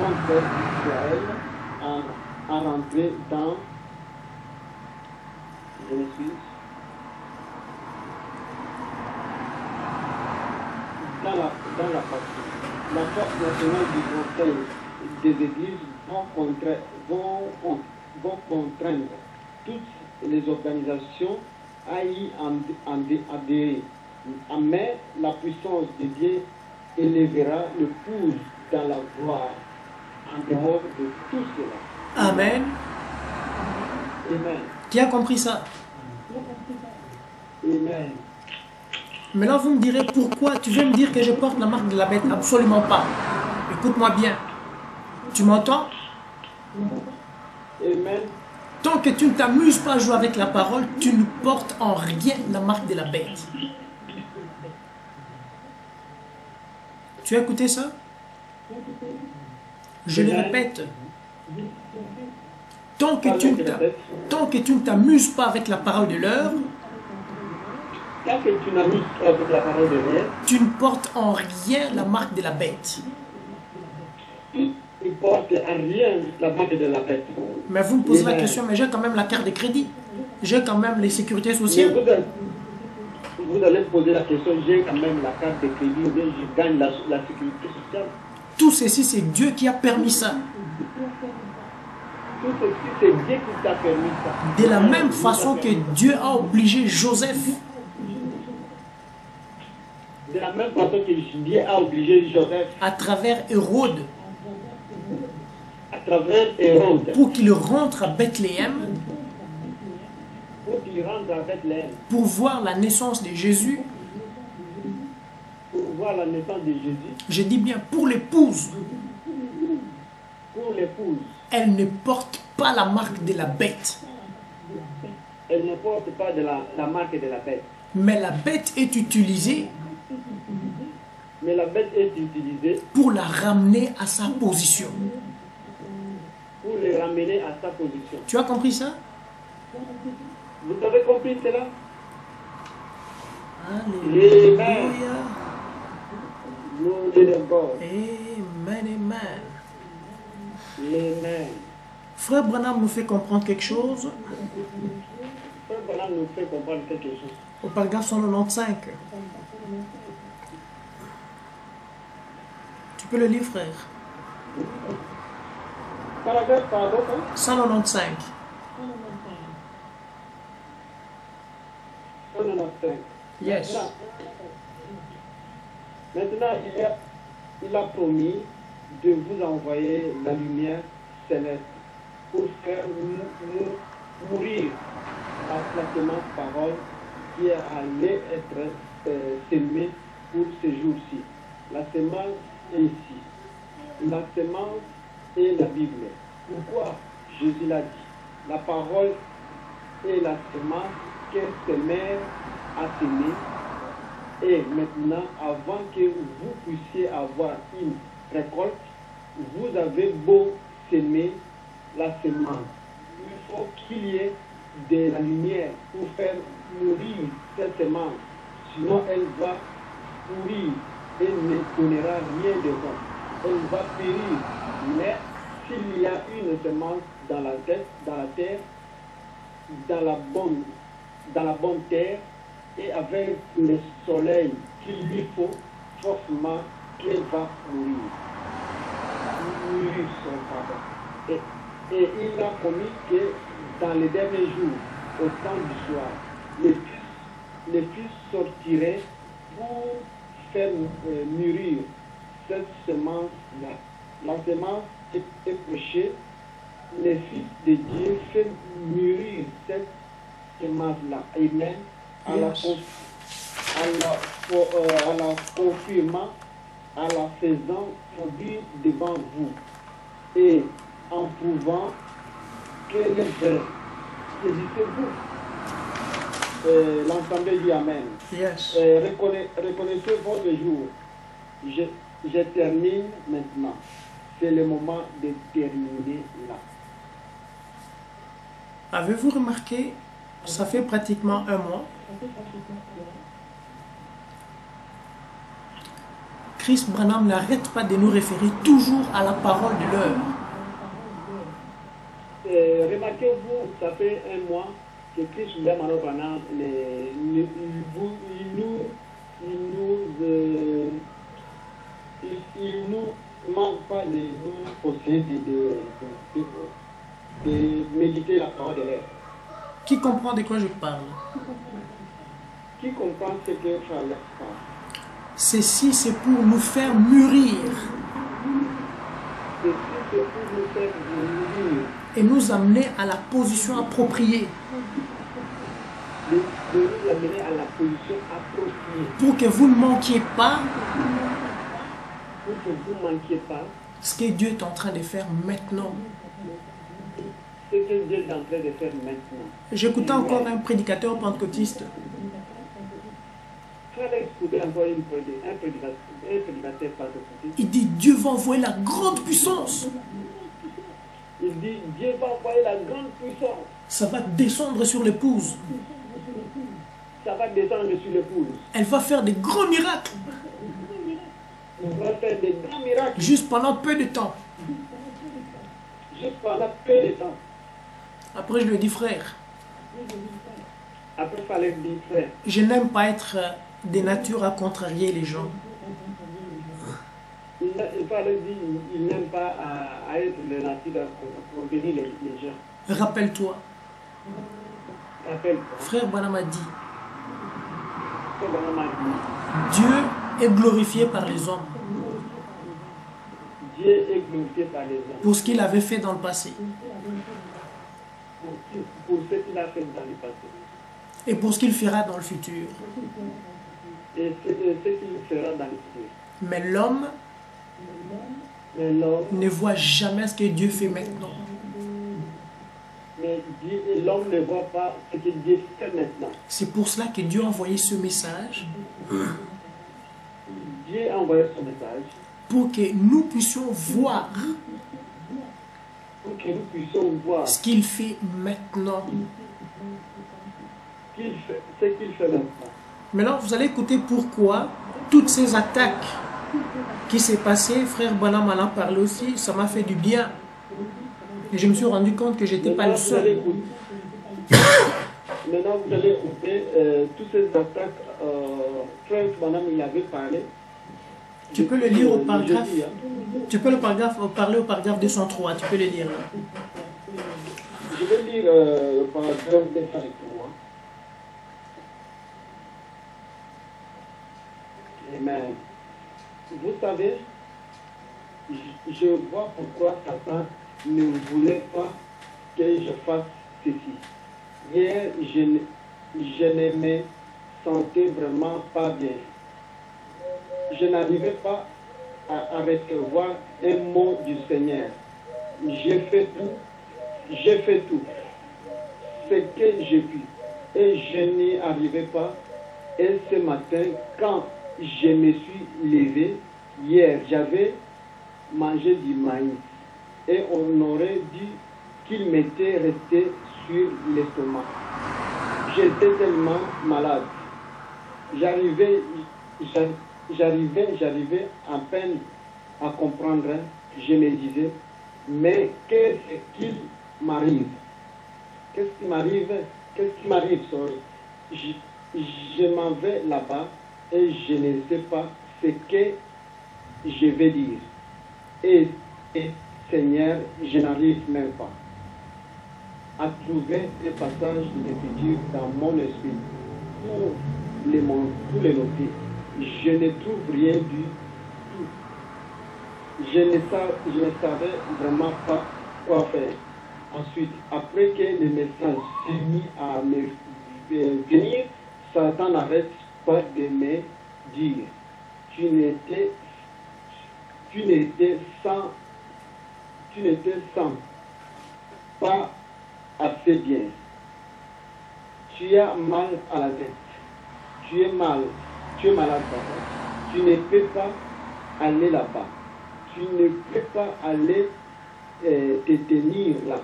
vont faire Israël à rentrer dans je me suis dans la partie. La force nationale du Conseil des églises vont contraindre toutes les organisations à y adhérer. Mais la puissance de Dieu élèvera le pouce dans la gloire en dehors de tout cela. Amen. Amen. Qui a compris ça? Amen. Maintenant, vous me direz pourquoi tu veux me dire que je porte la marque de la bête? Absolument pas. Écoute-moi bien. Tu m'entends? Amen. Tant que tu ne t'amuses pas à jouer avec la parole, tu ne portes en rien la marque de la bête. Tu as écouté ça? Je le répète. Tant que tu ne t'amuses pas avec la parole de l'heure, Tant que tu n'amuses pas avec la parole de Dieu, tu ne portes en rien la marque de la bête. il porte à rien la marque de la bête. Mais vous me posez la question, mais j'ai quand même la carte de crédit. J'ai quand même les sécurités Mais sociales. vous allez poser la question, j'ai quand même la carte de crédit, ou bien je gagne la sécurité sociale. Tout ceci, c'est Dieu qui a permis ça. Tout ceci, c'est Dieu qui t'a permis ça. De la même façon que Dieu a obligé Joseph De la même façon que Dieu a obligé Joseph à travers Hérode à travers Hérode pour qu'il rentre à Bethléem pour qu'il rentre avec l'air, pour voir la naissance de Jésus. pour voir la naissance de Jésus, Je dis bien pour l'épouse. pour l'épouse. Elle ne porte pas la marque de la bête. Elle ne porte pas de la marque de la bête. Mais la bête est utilisée Mais la bête est utilisée pour la ramener à sa position. pour les ramener à sa position. Tu as compris ça? Vous avez compris cela? Alléluia. Nous l'élévons. Amen, amen. Amen. Frère Branham nous fait comprendre quelque chose Frère Branham nous fait comprendre quelque chose. au paragraphe 195. Tu peux le lire, frère? Paragraphe, pardon, hein? 195. 195. Yes. Maintenant, il a promis de vous envoyer la lumière céleste pour faire mourir la semence parole qui allait être semée pour ce jour-ci. La semence est ici. La semence est la Bible. Pourquoi Jésus l'a dit? La parole est la semence que ses mères a semée. Et maintenant, avant que vous puissiez avoir une récolte, vous avez beau semer la semence. Il faut qu'il y ait de la lumière pour faire mourir cette semence. Sinon, elle va pourrir et ne donnera rien de bon. Elle va périr. Mais s'il y a une semence dans la terre, dans la bonne terre, et avec le soleil qu'il lui faut, forcément, qu'elle va mourir son pardon. Et il a promis que dans les derniers jours, au temps du soir, les fils sortiraient pour faire mûrir cette semence-là. La semence est prêchée, les fils de Dieu font mûrir cette semence-là. Amen. À la confirmant, à la faisant produire devant vous et en prouvant qu'elle est vraie. Saisissez-vous. L'ensemble dit Amen. Yes. Reconnaissez votre jour. Je termine maintenant. C'est le moment de terminer là. Avez-vous remarqué, ça fait pratiquement un mois, Chris Branham n'arrête pas de nous référer toujours à la parole de l'heure. Remarquez-vous, ça fait un mois que Chris Branham de méditer la parole de l'air. Qui comprend de quoi je parle? Qui comprend ce que Frère Alex parle? Ceci, c'est pour nous faire mûrir Ceci, c'est pour nous faire mûrir, et nous amener à la position appropriée de nous amener à la position appropriée, pour que vous ne manquiez pas pour que vous ne manquiez pas ce que Dieu est en train de faire maintenant. ce que Dieu est en train de faire maintenant. J'écoutais encore un prédicateur pentecôtiste. Frère Alex pouvait encore un prédicateur pentecôtiste. Il dit Dieu va envoyer la grande puissance. Il dit Dieu va envoyer la grande puissance. Ça va descendre sur l'épouse. Ça va descendre sur l'épouse. Elle va faire des grands miracles Il va faire des grands miracles juste pendant peu de temps. juste pendant peu de temps. Après, je lui ai dit frère, Après, il fallait dire frère. je n'aime pas être de nature à contrarier les gens. Il fallait dire il n'aime pas à être le nature pour bénir les gens. Rappelle-toi, Rappelle-toi. frère Branham a dit, Frère Branham a dit, Dieu est glorifié par les hommes Dieu est glorifié par les hommes pour ce qu'il avait fait dans le passé pour ce qu'il a fait dans le passé et pour ce qu'il fera dans le futur. et ce qu'il fera dans le futur. Mais l'homme Mais l'homme ne voit jamais ce que Dieu fait maintenant. l'homme ne voit pas ce que Dieu fait maintenant. C'est pour cela que Dieu a envoyé ce message Dieu a envoyé son message pour que nous puissions voir pour que nous puissions voir ce qu'il fait maintenant. ce qu'il fait maintenant. Maintenant, vous allez écouter pourquoi toutes ces attaques qui s'est passées, frère Branham en a parlé aussi, ça m'a fait du bien. Et je me suis rendu compte que j'étais pas le seul. Maintenant, vous allez écouter toutes ces attaques. Frère Branham, il avait parlé. Tu peux le lire au paragraphe. Jeudi, hein. Tu peux parler au paragraphe 203. Tu peux le lire. Je vais lire le paragraphe 203. Amen. Vous savez, je vois pourquoi Satan ne voulait pas que je fasse ceci. Hier, je ne me sentais vraiment pas bien. Je n'arrivais pas à recevoir un mot du Seigneur. J'ai fait tout ce que j'ai pu et je n'y arrivais pas. Et ce matin, quand je me suis levé, hier, j'avais mangé du maïs et on aurait dit qu'il m'était resté sur l'estomac. J'étais tellement malade. J'arrivais à peine à comprendre. Je me disais, mais qu'est-ce qu'il m'arrive? Qu'est-ce qui m'arrive? Qu'est-ce qui m'arrive, sorry? Je m'en vais là-bas et je ne sais pas ce que je vais dire. Et Seigneur, je n'arrive même pas à trouver des passages de l'écriture dans mon esprit pour les noter. Je ne trouve rien du tout. Je ne savais vraiment pas quoi faire. Ensuite, après que le message s'est mis à me venir, Satan n'arrête pas de me dire, tu n'étais sans pas assez bien. Tu as mal à la tête. Tu es malade, papa. Tu ne peux pas aller là-bas. Tu ne peux pas aller te tenir là.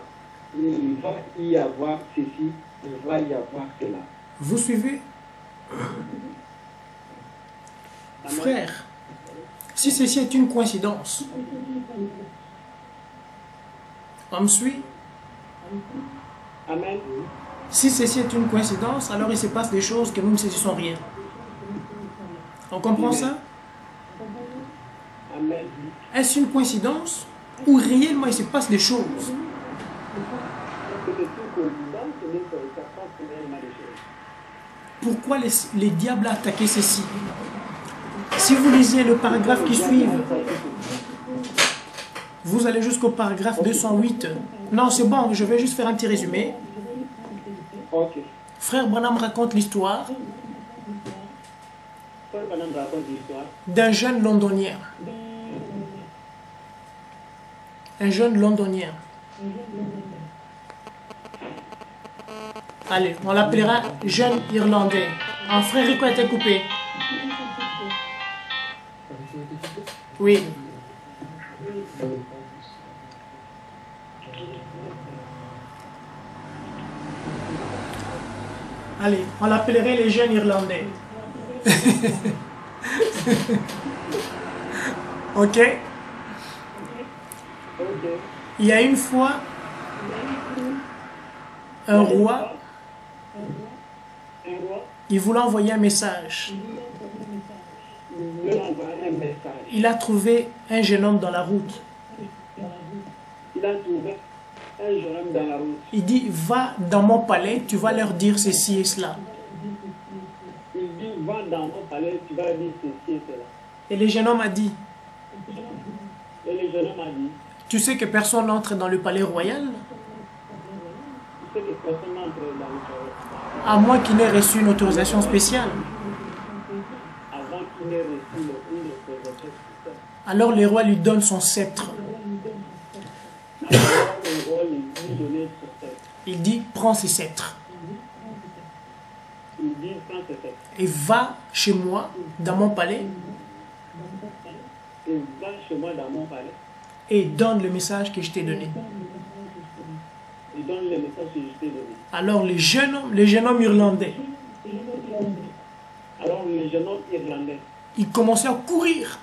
Il va y avoir ceci, il va y avoir cela. Vous suivez? Amen. Frère, si ceci est une coïncidence, on me suit? Amen. Si ceci est une coïncidence, alors il se passe des choses que nous ne saisissons rien. On comprend ça? Amen. Est-ce une coïncidence où réellement il se passe des choses. Que de tout coïncidence, mais ça passe réellement des choses. Pourquoi les diables ont attaqué ceci? Si vous lisez le paragraphe qui suit, vous allez jusqu'au paragraphe 208. Non, c'est bon, je vais juste faire un petit résumé. Ok. Frère Branham raconte l'histoire Frère Branham raconte l'histoire d'un jeune londonien. Un jeune londonien. Allez, on l'appellera jeune irlandais. Un frère Rico a été coupé. Oui. Allez, on l'appellerait les jeunes irlandais. Ok. Il y a une fois un roi, il voulait envoyer un message. Il a trouvé un jeune homme dans la route. Il a trouvé un jeune homme dans la route. Il dit, va dans mon palais, tu vas leur dire ceci et cela. Il dit, va dans mon palais, tu vas dire ceci et cela. Et le jeune homme a dit, Et le jeune homme a dit, tu sais que personne n'entre dans le palais royal, tu sais que personne n'entre dans le palais à moins qu'il n'ait reçu une autorisation spéciale. avant qu'il n'ait reçu une autorisation spéciale. Alors le roi lui donne son sceptre. Alors le roi lui donnait son sceptre. Il dit, prends ce sceptre Il dit, prends ce sceptre. et va chez moi, dans mon palais, Et va chez moi dans mon palais. et donne le message que je t'ai donné. Et donne le message que je t'ai donné. Alors le jeune homme irlandais, Alors le jeune homme irlandais, il commençait à courir.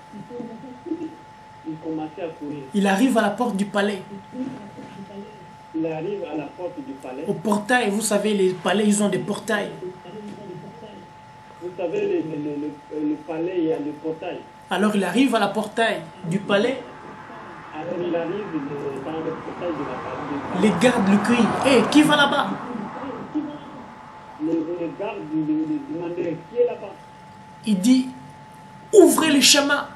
il commençait à courir. Il arrive à la porte du palais. Il arrive à la porte du palais. Au portail, vous savez, les palais, ils ont des portails. Vous savez, le palais, il y a le portail. Alors il arrive à la portail du palais. Alors il arrive dans le portail de la palais. Les gardes lui crient, hé, qui va là-bas? Les gardes lui demandaient qui est là-bas. Il dit, ouvrez les chemins.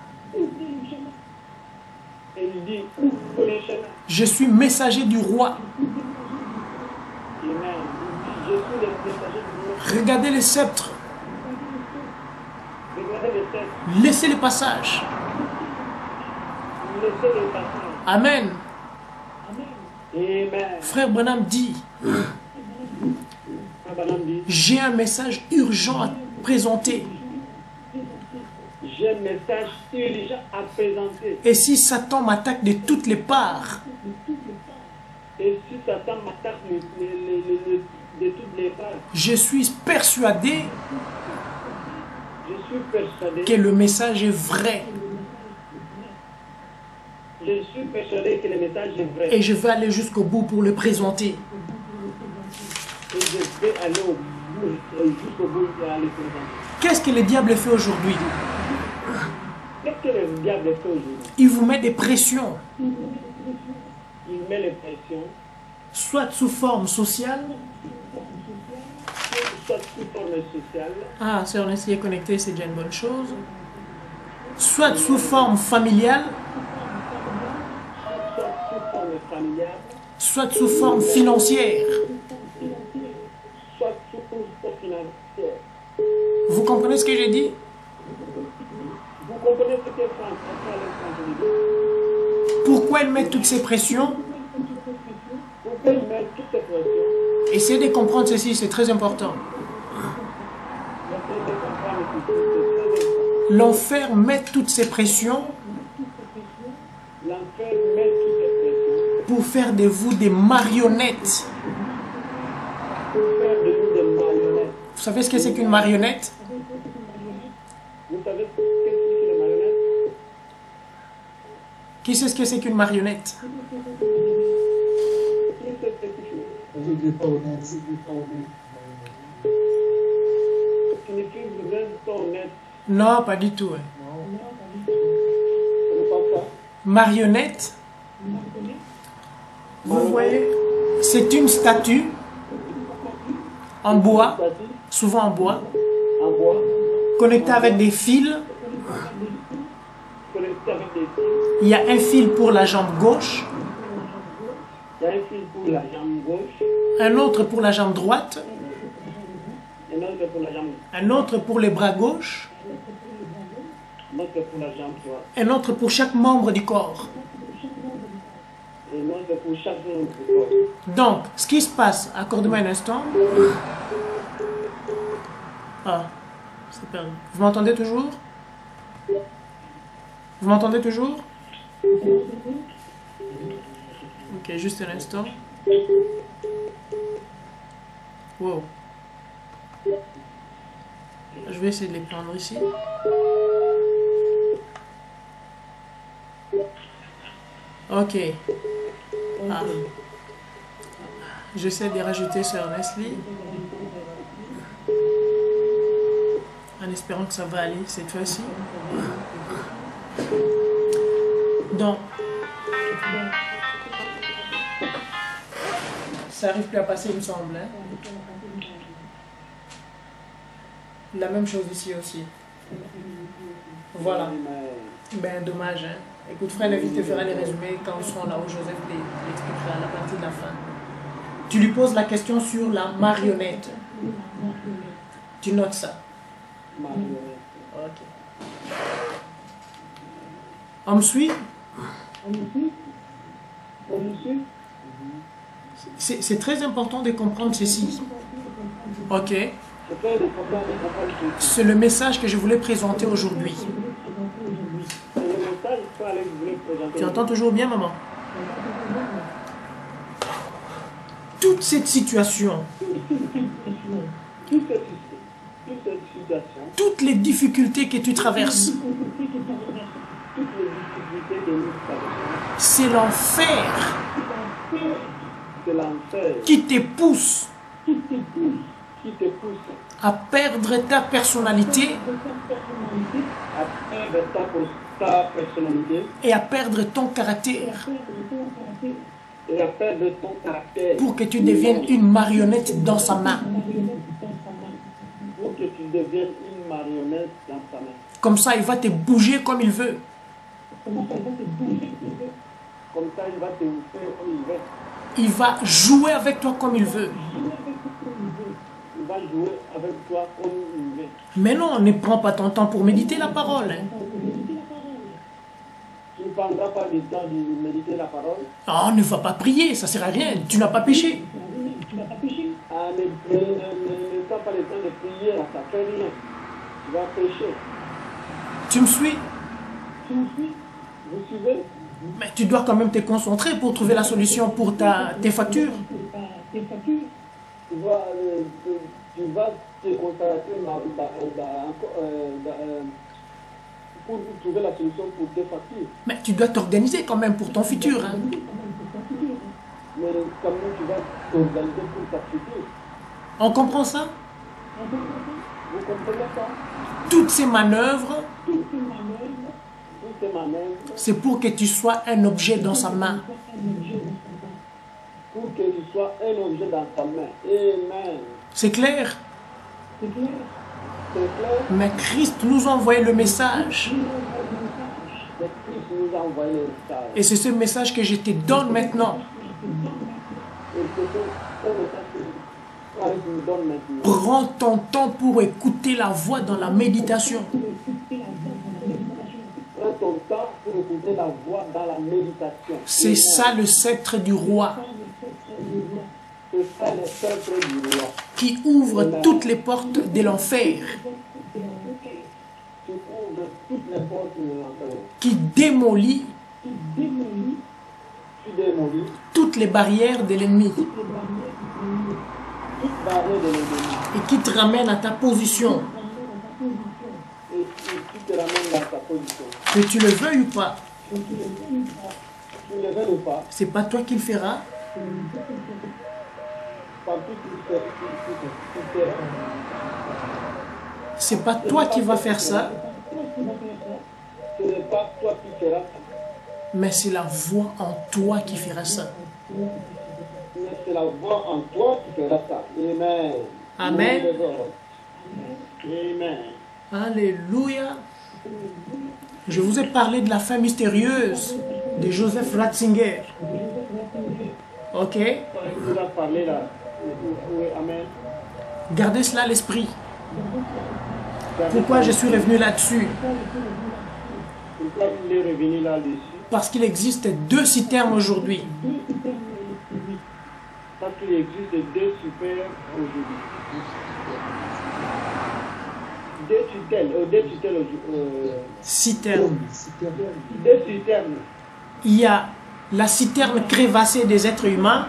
Et il dit, ouvre les chemins. Je suis messager du roi. Amen. Je suis le messager du roi. Regardez les sceptres. Regardez les textes. Laissez le passage. Laissez les passages. Amen. Amen. Frère Branham dit, Abraham dit, j'ai un message urgent à présenter. j'ai un message urgent à présenter. Et si Satan m'attaque de toutes les parts, Et si Satan m'attaque de toutes les parts, je suis persuadé je suis persuadé, que le message est vrai. je suis persuadé que le message est vrai. Et je vais aller jusqu'au bout pour le présenter. Et je vais aller au bout, jusqu'au bout et aller présenter. Qu'est-ce que le diable fait aujourd'hui? Qu'est-ce que le diable fait aujourd'hui? Il vous met des pressions, Il met les pressions, soit sous forme sociale. soit sous forme sociale, Ah, sœur Nancy est connectée, c'est déjà une bonne chose. Soit sous forme familiale, soit sous forme familiale, soit sous forme financière. soit sous forme financière. Vous comprenez ce que j'ai dit? Vous comprenez ce que France. Pourquoi il met toutes ces pressions? Pourquoi il met toutes ces pressions? Essayez de comprendre ceci, c'est très important. Essayez de comprendre que c'est très important. L'enfer met toutes ces pressions L'enfer met toutes ces pressions pour faire de vous des marionnettes. pour faire de nous des marionnettes. Vous savez ce que c'est qu'une marionnette? Vous savez ce que c'est les marionnettes? Qui sait ce que c'est qu'une marionnette? Qui sait ce que c'est? Signifie vous êtes honnête. Non, pas du tout. Je ne pense pas. Marionnette, Marionnette, Vous voyez, c'est une statue en bois, souvent en bois, en bois, connectée avec des fils. connecté avec des fils. Il y a un fil pour la jambe gauche, Il y a un fil pour la jambe gauche, un autre pour la jambe droite, un autre pour la jambe, un autre pour les bras gauche, un autre pour la jambe droite, un autre pour chaque membre du corps. et un autre pour chaque membre du corps. Donc, ce qui se passe, accordez-moi un instant. Ah, c'est perdu. Vous m'entendez toujours? Vous m'entendez toujours? Ok, juste un instant. Wow. Je vais essayer de les prendre ici. Ok. Ah. J'essaie de les rajouter sur Nestlé. En espérant que ça va aller cette fois-ci. Donc, ça n'arrive plus à passer, il me semble. Hein? La même chose ici aussi. Voilà. Ben, dommage. Hein? Écoute, frère, Lévi te fera les résumés quand nous serons là où Joseph l'expliquera à la partie de la fin. Tu lui poses la question sur la marionnette. Tu notes ça. Ok. On me suit? C'est très important de comprendre ceci. Ok. C'est le message que je voulais présenter aujourd'hui. Tu entends toujours bien, maman? Toute cette situation, toutes les difficultés que tu traverses, c'est l'enfer qui te pousse à perdre ta personnalité et à perdre ton caractère pour que tu deviennes une marionnette dans sa main. Comme ça, il va te bouger comme il veut. Il va jouer avec toi comme il veut. Mais non, ne prends pas ton temps pour méditer la parole. Tu ne prendras pas du temps de méditer la parole. Oh, ne va pas prier, ça ne sert à rien. Tu n'as pas péché. Ah, ne prends pas le temps de prier, ça ne fait rien. Tu vas pécher. Tu me suis? Vous suivez? Mais tu dois quand même te concentrer pour trouver la solution pour tes factures. Tu vas te concentrer pour trouver la solution pour tes factures. Mais tu dois t'organiser quand même pour ton futur. Hein. Mais comment tu vas t'organiser pour ta future? On comprend ça? Vous comprenez ça? Toutes ces manœuvres, c'est pour que tu sois un objet dans sa main. Pour que tu sois un objet dans ta main. Amen. C'est clair? C'est clair? Mais Christ nous a envoyé le message. Et c'est ce message que je te donne maintenant. Prends ton temps pour écouter la voix dans la méditation. Prends ton temps pour écouter la voix dans la méditation. C'est ça le sceptre du roi. C'est ça le sceptre du roi. Qui ouvre toutes les portes de l'enfer. Qui démolit toutes les barrières de l'ennemi. Et qui te ramène à ta position. Que tu le veuilles ou pas. C'est pas toi qui le feras. C'est pas toi qui vas faire ça. Mais c'est la voix en toi qui fera ça. Mais c'est la voix en toi qui fera ça. Amen. Amen. Amen. Alléluia. Je vous ai parlé de la fin mystérieuse de Joseph Ratzinger. Ok? Il vous a parlé là. Oui, amen. Gardez cela à l'esprit. Pourquoi je suis revenu là-dessus? Pourquoi il est revenu là-dessus? Parce qu'il existe 2 citernes aujourd'hui. Parce qu'il existe 2 super aujourd'hui. 2 tutelles Citernes. 2 citernes. Il y a la citerne crévassée des êtres humains.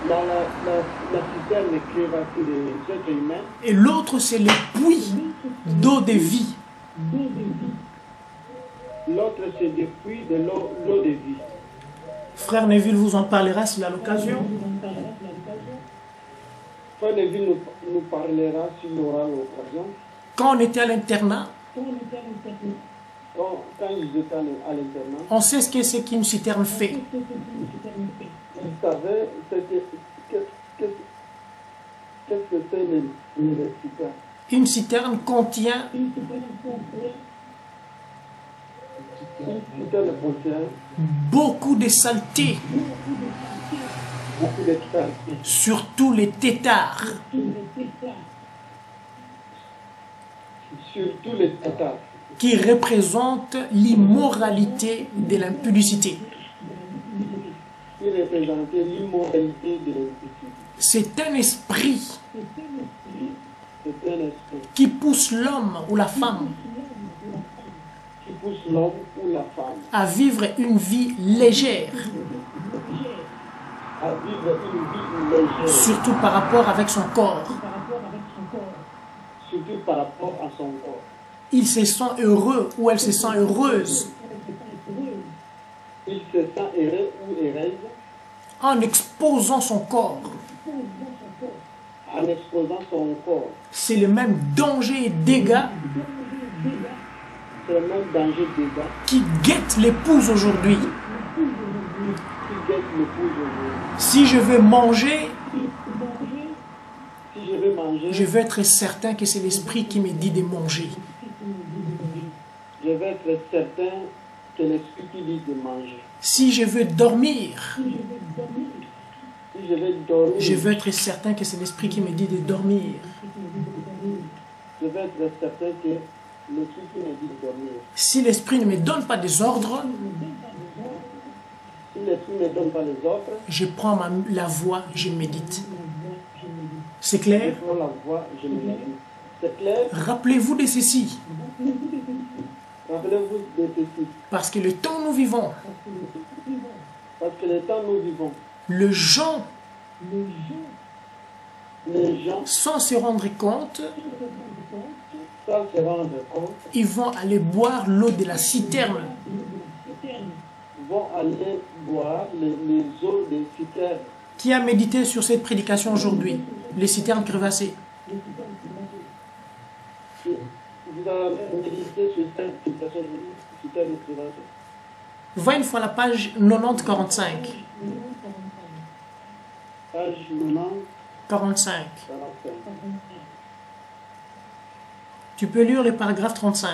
La citerne crévassée des êtres humains. Et l'autre, c'est le puits d'eau de vie. L'autre, c'est des puits de l'eau de vie. Frère Neville vous en parlera s'il a l'occasion. Frère Neville nous parlera s'il aura l'occasion. Quand on était à l'internat, Quand ils étaient à l'internat, on sait ce que c'est qu'une citerne fait. ils savaient qu'est-ce que c'est l'université. Une citerne contient Une citerne contient beaucoup de saleté, beaucoup de terre, surtout les têtards. surtout les tétards, Qui représente l'immoralité de l'impudicité. qui représentait l'immoralité de l'université. C'est un esprit C'est un esprit qui pousse l'homme ou la femme qui pousse l'homme ou la femme à vivre une vie légère, à vivre une vie légère, surtout par rapport avec son corps. surtout par rapport à son corps. Il se sent heureux ou elle se sent heureuse Il se sent heureux ou heureuse en exposant son corps. en exposant son corps. C'est le même danger et dégâts C'est le même danger des gars qui guette l'épouse aujourd'hui. qui guette l'épouse aujourd'hui. Si je veux manger, Si je veux manger, je veux être certain que c'est l'esprit qui me dit de manger. je vais être certain que l'esprit qui dit de manger. Si je veux dormir, Si je vais dormir, je veux être certain que c'est l'esprit qui me dit de dormir. je vais être certain que l'esprit qui me dit de dormir. Si l'esprit ne me donne pas des ordres, Si l'esprit ne donne pas les ordres, je prends la voix, je médite. C'est je clair? prends la voix, je me dis. C'est clair? Rappelez-vous de ceci, Rappelez-vous de ceci. parce que le temps où nous vivons, Parce que le temps nous vivons, les gens, les gens, sans se rendre compte, sans se rendre compte, ils vont aller boire l'eau de la citerne. vont aller boire les eaux des citernes. Qui a médité sur cette prédication aujourd'hui? Les citernes crevassées. Vous avez médité sur cette citation citerne crevassée. Va une fois la page 90-45. Page 90, 45. 45. Tu peux lire le paragraphe 35.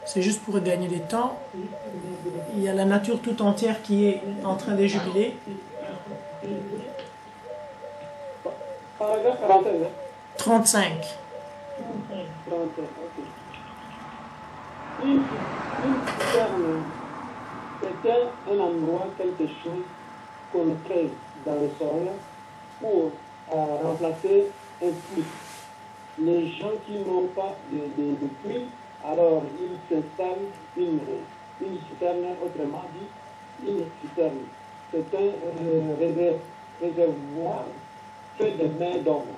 C'est juste pour gagner du temps. Il y a la nature tout entière qui est en train de jubiler. Paragraphe 41, hein? 35. 31, ok. Une citerne, c'est un endroit, quelque chose qu'on crée dans le sol pour remplacer un puits. Les gens qui n'ont pas de puits, alors ils s'installent une citerne, autrement dit, une citerne. C'est un réservoir fait de mains d'homme.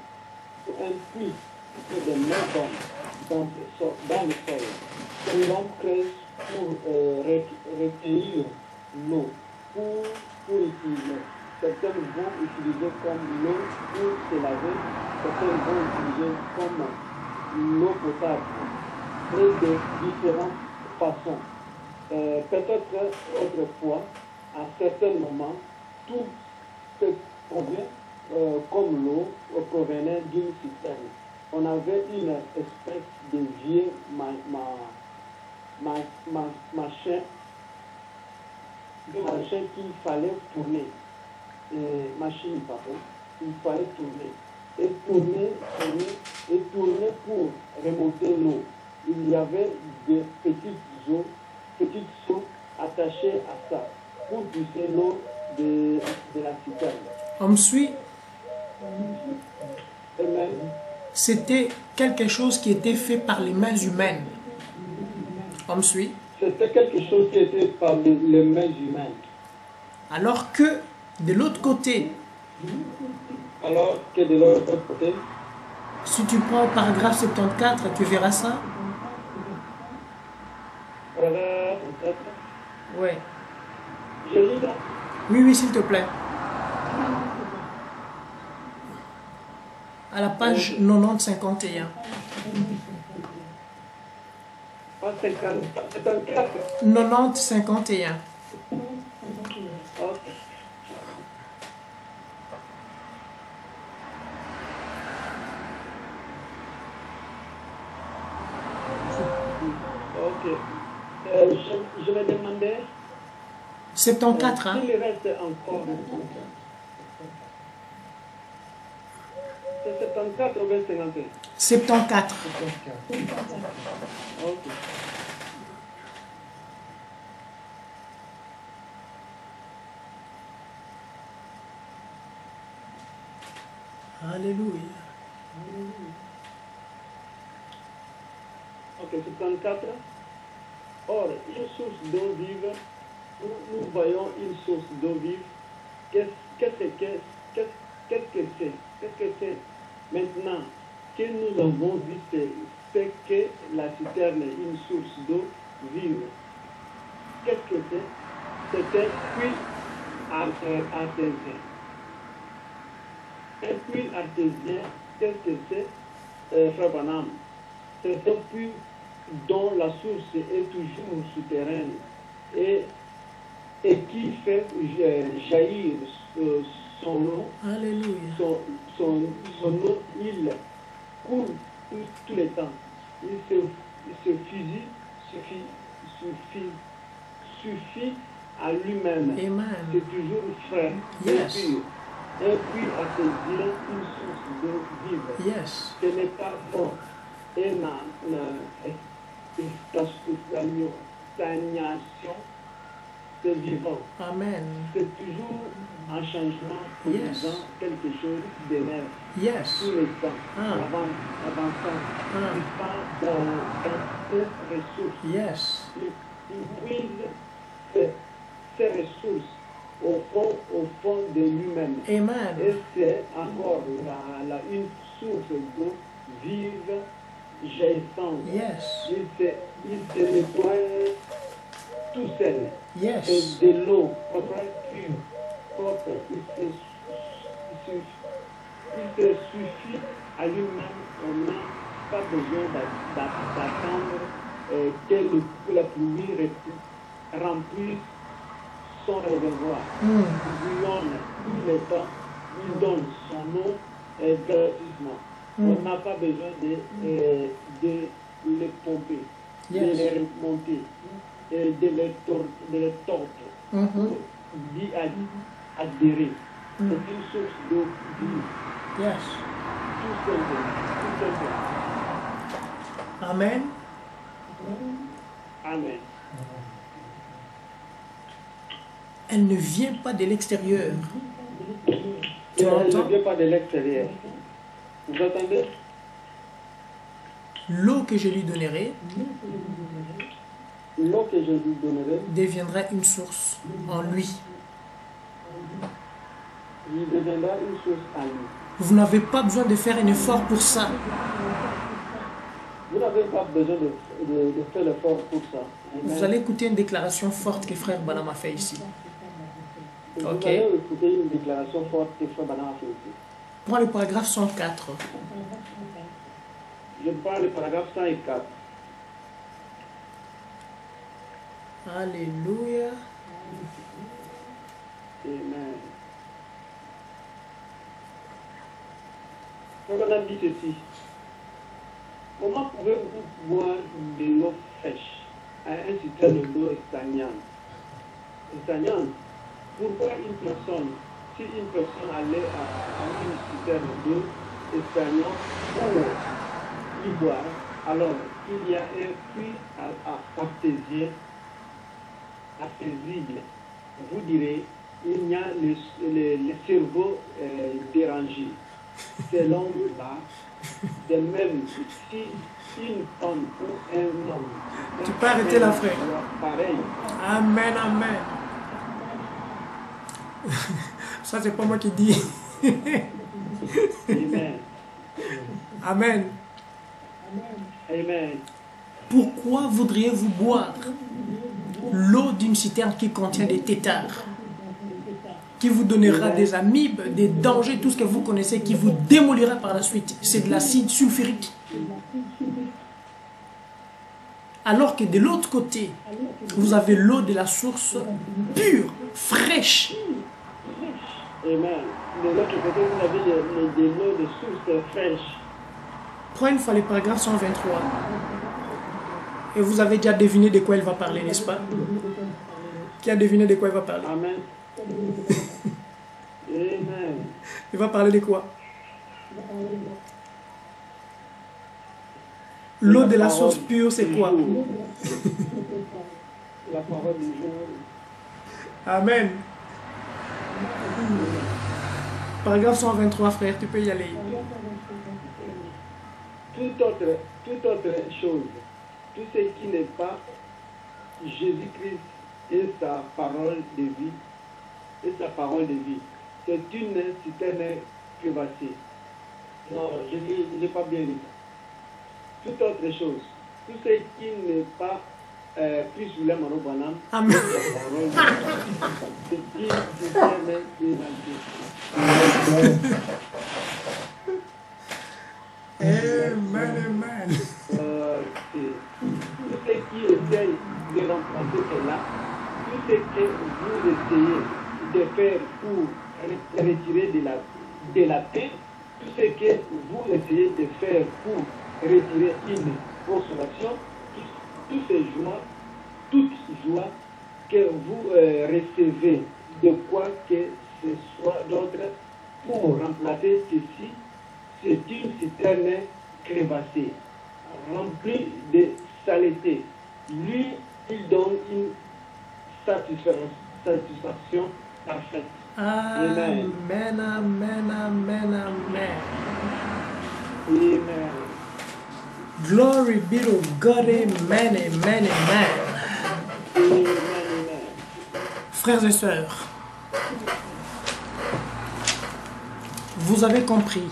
C'est un puits fait de mains d'homme dans le sol. Que l'homme crée pour recueillir l'eau, pour utiliser. Certains vont utiliser comme l'eau pour se laver, certains vont utiliser comme l'eau potable. et de différentes façons. Peut-être autrefois, à certains moments, tout ce provient, comme l'eau, provenait d'une citerne. On avait une espèce de vieux machin qu'il fallait tourner. Machine, pardon. Il fallait tourner. Et tourner pour remonter l'eau. Il y avait des petites seaux attachées à ça pour pousser l'eau de la citerne. On me suit? Amen. C'était quelque chose qui était fait par les mains humaines. On me suit? C'était quelque chose qui était par les mains humaines. Alors que de l'autre côté, si tu prends le paragraphe 74, tu verras ça. Oui. Je lis là. Oui, oui, s'il te plaît. À la page 90-51. Pas 54. 90-51. Ok. Je me demandais 74, hein? s'il reste encore. C'est 74 ou bien 51? 74. Ok. Alléluia. Ok, 74. Or, une source d'eau vive, nous voyons une source d'eau vive. Qu'est-ce que c'est? Maintenant que nous avons vu, c'est que la citerne est une source d'eau vive. Qu'est-ce que c'est? C'est un puits artésien. Un puits artésien, qu'est-ce que c'est, Frère Branham? C'est un puits dont la source est toujours souterraine et qui fait jaillir son eau. Alléluia. Son eau, il coule tout le temps. Il suffit à lui-même. Amen. C'est toujours frais. Yes. Et puis artésien, une source d'eau vive. Yes. Ce n'est pas fort. Et stagnation, c'est vivant. Amen. C'est toujours un changement produisant quelque chose de neuf. Yes. Tout le temps. Ah. Avançant. Ah. Il part dans ses ressources. Yes. Il puise ses ressources au fond de lui-même. Amen. Et c'est encore une source d'eau vive, jaillissante. Yes. Il se nettoie tout seul. Yes. Et de l'eau propre, pure. Il se suffit à lui-même. On n'a pas besoin d'attendre que la pluie remplisse son réservoir. Il bouillonne tout le temps. Il donne son eau gratuitement. On n'a pas besoin de les pomper, de les remonter, de les tordre, d'y adhérer. C'est une source d'eau vive. Yes. Tout simplement. Amen. Amen. Elle ne vient pas de l'extérieur. Tu Elle entends? ne vient pas de l'extérieur. Vous entendez? L'eau que je lui donnerai L'eau que je lui donnerai deviendra une source en lui. il deviendra une source à lui. Vous n'avez pas besoin de faire un effort pour ça. Vous n'avez pas besoin de faire l'effort pour ça. Amen. Vous allez écouter une déclaration forte que frère Branham a fait ici. Vous Ok. allez écouter une déclaration forte que Frère Branham a fait ici. Prends le paragraphe 104. Je parle du paragraphe 104. Alléluia. Amen. Donc on a dit ceci. Comment pouvez-vous boire de l'eau fraîche à un citerne d'eau stagnante? Pourquoi une personne, si une personne allait à une citerne d'eau stagnante pour y boire, alors il y a un puits accessible, vous direz, il y a le cerveau dérangé. C'est l'homme là. De même, si une femme ou un homme. Tu peux arrêter là, frère. Pareil. Amen, amen. Ça, c'est pas moi qui dis. Amen. Amen. Amen. Pourquoi voudriez-vous boire l'eau d'une citerne qui contient des têtards, qui vous donnera des amibes, des dangers, tout ce que vous connaissez, qui vous démolira par la suite? C'est de l'acide sulfurique. Alors que de l'autre côté, vous avez l'eau de la source pure, fraîche. Amen. De l'autre côté, vous avez de l'eau de source fraîche. Prends une fois le paragraphe 123. Et vous avez déjà deviné de quoi il va parler, n'est-ce pas? Qui a deviné de quoi il va parler? Amen. Amen. Il va parler de quoi? L'eau de la source pure, c'est quoi? La parole du jour. Amen. Paragraphe 123, frère, tu peux y aller. Toute autre chose, tout ce qui n'est pas Jésus-Christ et sa parole de vie, c'est une citerne crevassée. Non, je n'ai pas bien dit. Toute autre chose, tout ce qui n'est pas plus sur les manobanam, Amen. c'est une citerne crevassée. Amen, amen. Tout ce qui essaye de remplacer cela, tout ce que vous essayez de faire pour retirer de la paix, tout ce que vous essayez de faire pour retirer une consolation, toute joie que vous recevez de quoi que ce soit d'autre pour remplacer ceci, c'est une citerne crevassée, remplie de saleté. Lui, il donne une satisfaction parfaite. Amen, amen, amen, amen. Amen. Glory be to God, amen, amen, amen. Amen. Frères et sœurs, vous avez compris.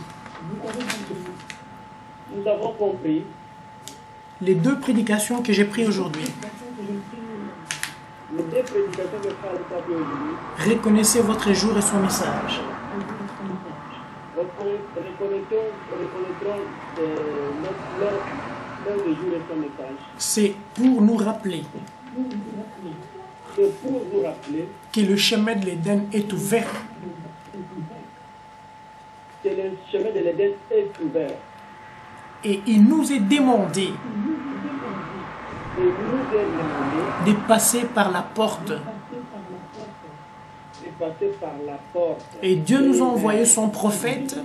Nous avons compris Les deux prédications que j'ai prises aujourd'hui. les deux prédications de Frère Papi aujourd'hui. Reconnaissez votre jour et son message. Reconnaîtrons notre jour et son message. C'est pour nous rappeler C'est pour nous rappeler que le chemin de l'Éden est ouvert. que le chemin de l'Éden est ouvert. Et il nous est demandé Et il nous est demandé de passer par la porte. de passer par la porte. Et Dieu nous a envoyé son prophète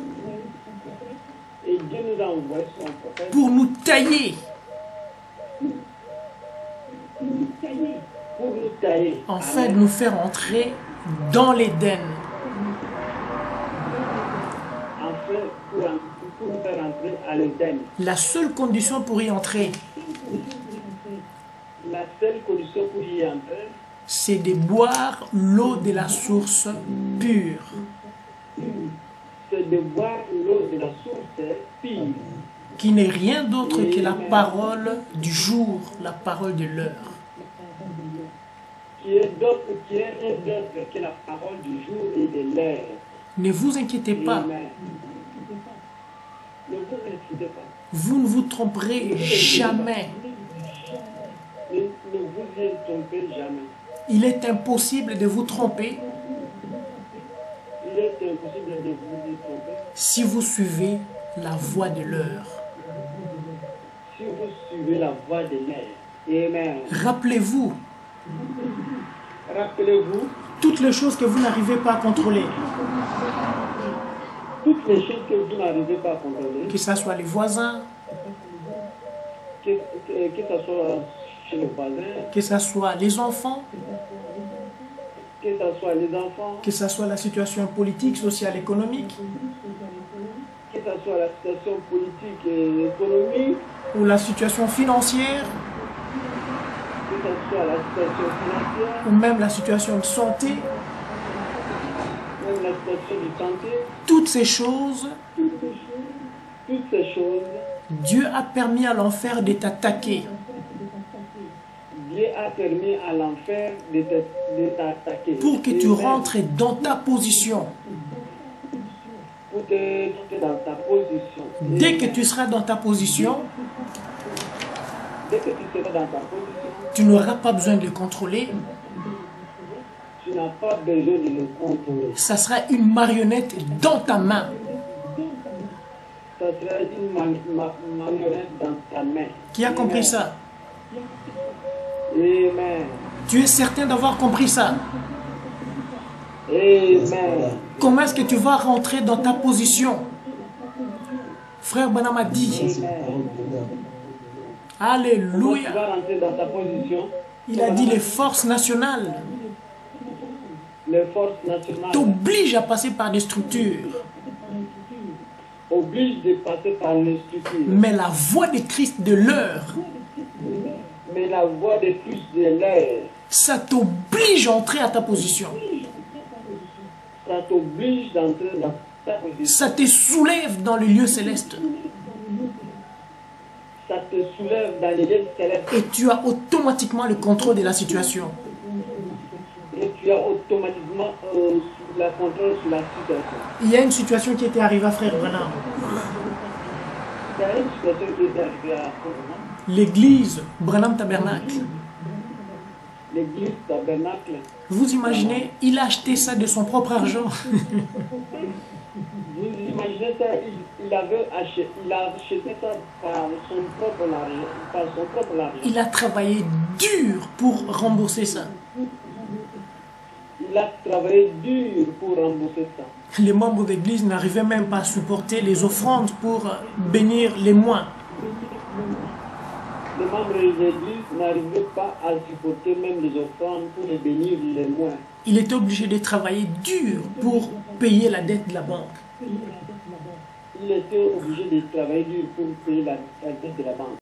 Et Dieu nous a envoyé son prophète pour nous tailler, pour nous tailler. afin de nous faire entrer dans l'Éden. Enfin, pour nous faire entrer à l'Éden. La seule condition pour y entrer, La seule condition pour y entrer, c'est de boire l'eau de la source pure. c'est de boire l'eau de la source pure, Qui n'est rien d'autre que la parole du jour, la parole de l'heure. qui est rien d'autre que la parole du jour et de l'heure. Ne vous inquiétez pas, Amen. Ne vous inquiétez pas. vous ne vous tromperez jamais. Ne vous ne trompez jamais. Il est impossible de vous tromper Il est impossible de vous tromper si vous suivez la voie de l'heure. si vous suivez la voie de l'air. Amen. Rappelez-vous Rappelez-vous toutes les choses que vous n'arrivez pas à contrôler, toutes les choses que vous n'arrivez pas à contrôler, que ce soit les voisins, que ce soit chez le voisin, que ce soit les enfants, que ce soit les enfants, que ce soit la situation politique, sociale, économique, que ce soit la situation politique et économique, ou la situation financière, que ce soit la situation financière, ou même la situation de santé. même la situation de santé, Toutes ces choses, toutes ces choses, Dieu a permis à l'enfer de t'attaquer Dieu a permis à l'enfer de t'attaquer. pour que tu Amen. rentres dans ta position. Pour te mettre dans ta position. Dès que tu seras dans ta position, Dès que tu seras dans ta position, tu n'auras pas besoin de le contrôler. tu n'as pas besoin de le contrôler. Ça sera une marionnette dans ta main. Ça sera une marionnette dans ta main. Qui a compris ça? Amen. Tu es certain d'avoir compris ça? Amen. Comment est-ce que tu vas rentrer dans ta position? Frère Branham a dit, Amen. Comment tu Alléluia. vas rentrer dans ta position? Il a dit les forces nationales Les forces nationales t'obligent à passer par des structures. obligent de passer par les structures. Mais la voix de Christ de l'heure, Mais la voix de plus de l'air, ça t'oblige à entrer à ta position. ça t'oblige d'entrer dans ta position. Ça te soulève dans le lieu céleste. Ça te soulève dans les lieux célestes Et tu as automatiquement le contrôle de la situation. et tu as automatiquement la contrôle sur la situation. Il y a une situation qui était arrivée à Frère Branham. Il y a une situation qui est arrivée à Conan. L'église Branham Tabernacle. L'église tabernacle. Vous imaginez, il a acheté ça de son propre argent. Vous imaginez ça, il a acheté ça par son propre argent. Il a travaillé dur pour rembourser ça. Il a travaillé dur pour rembourser ça. Les membres d'église n'arrivaient même pas à supporter les offrandes pour bénir les moines. Les membres de l'église n'arrivaient pas à supporter même les offrandes pour les bénir les moines. Il était obligé de travailler dur pour payer la dette de la banque. Il était obligé de travailler dur pour payer la dette de la banque.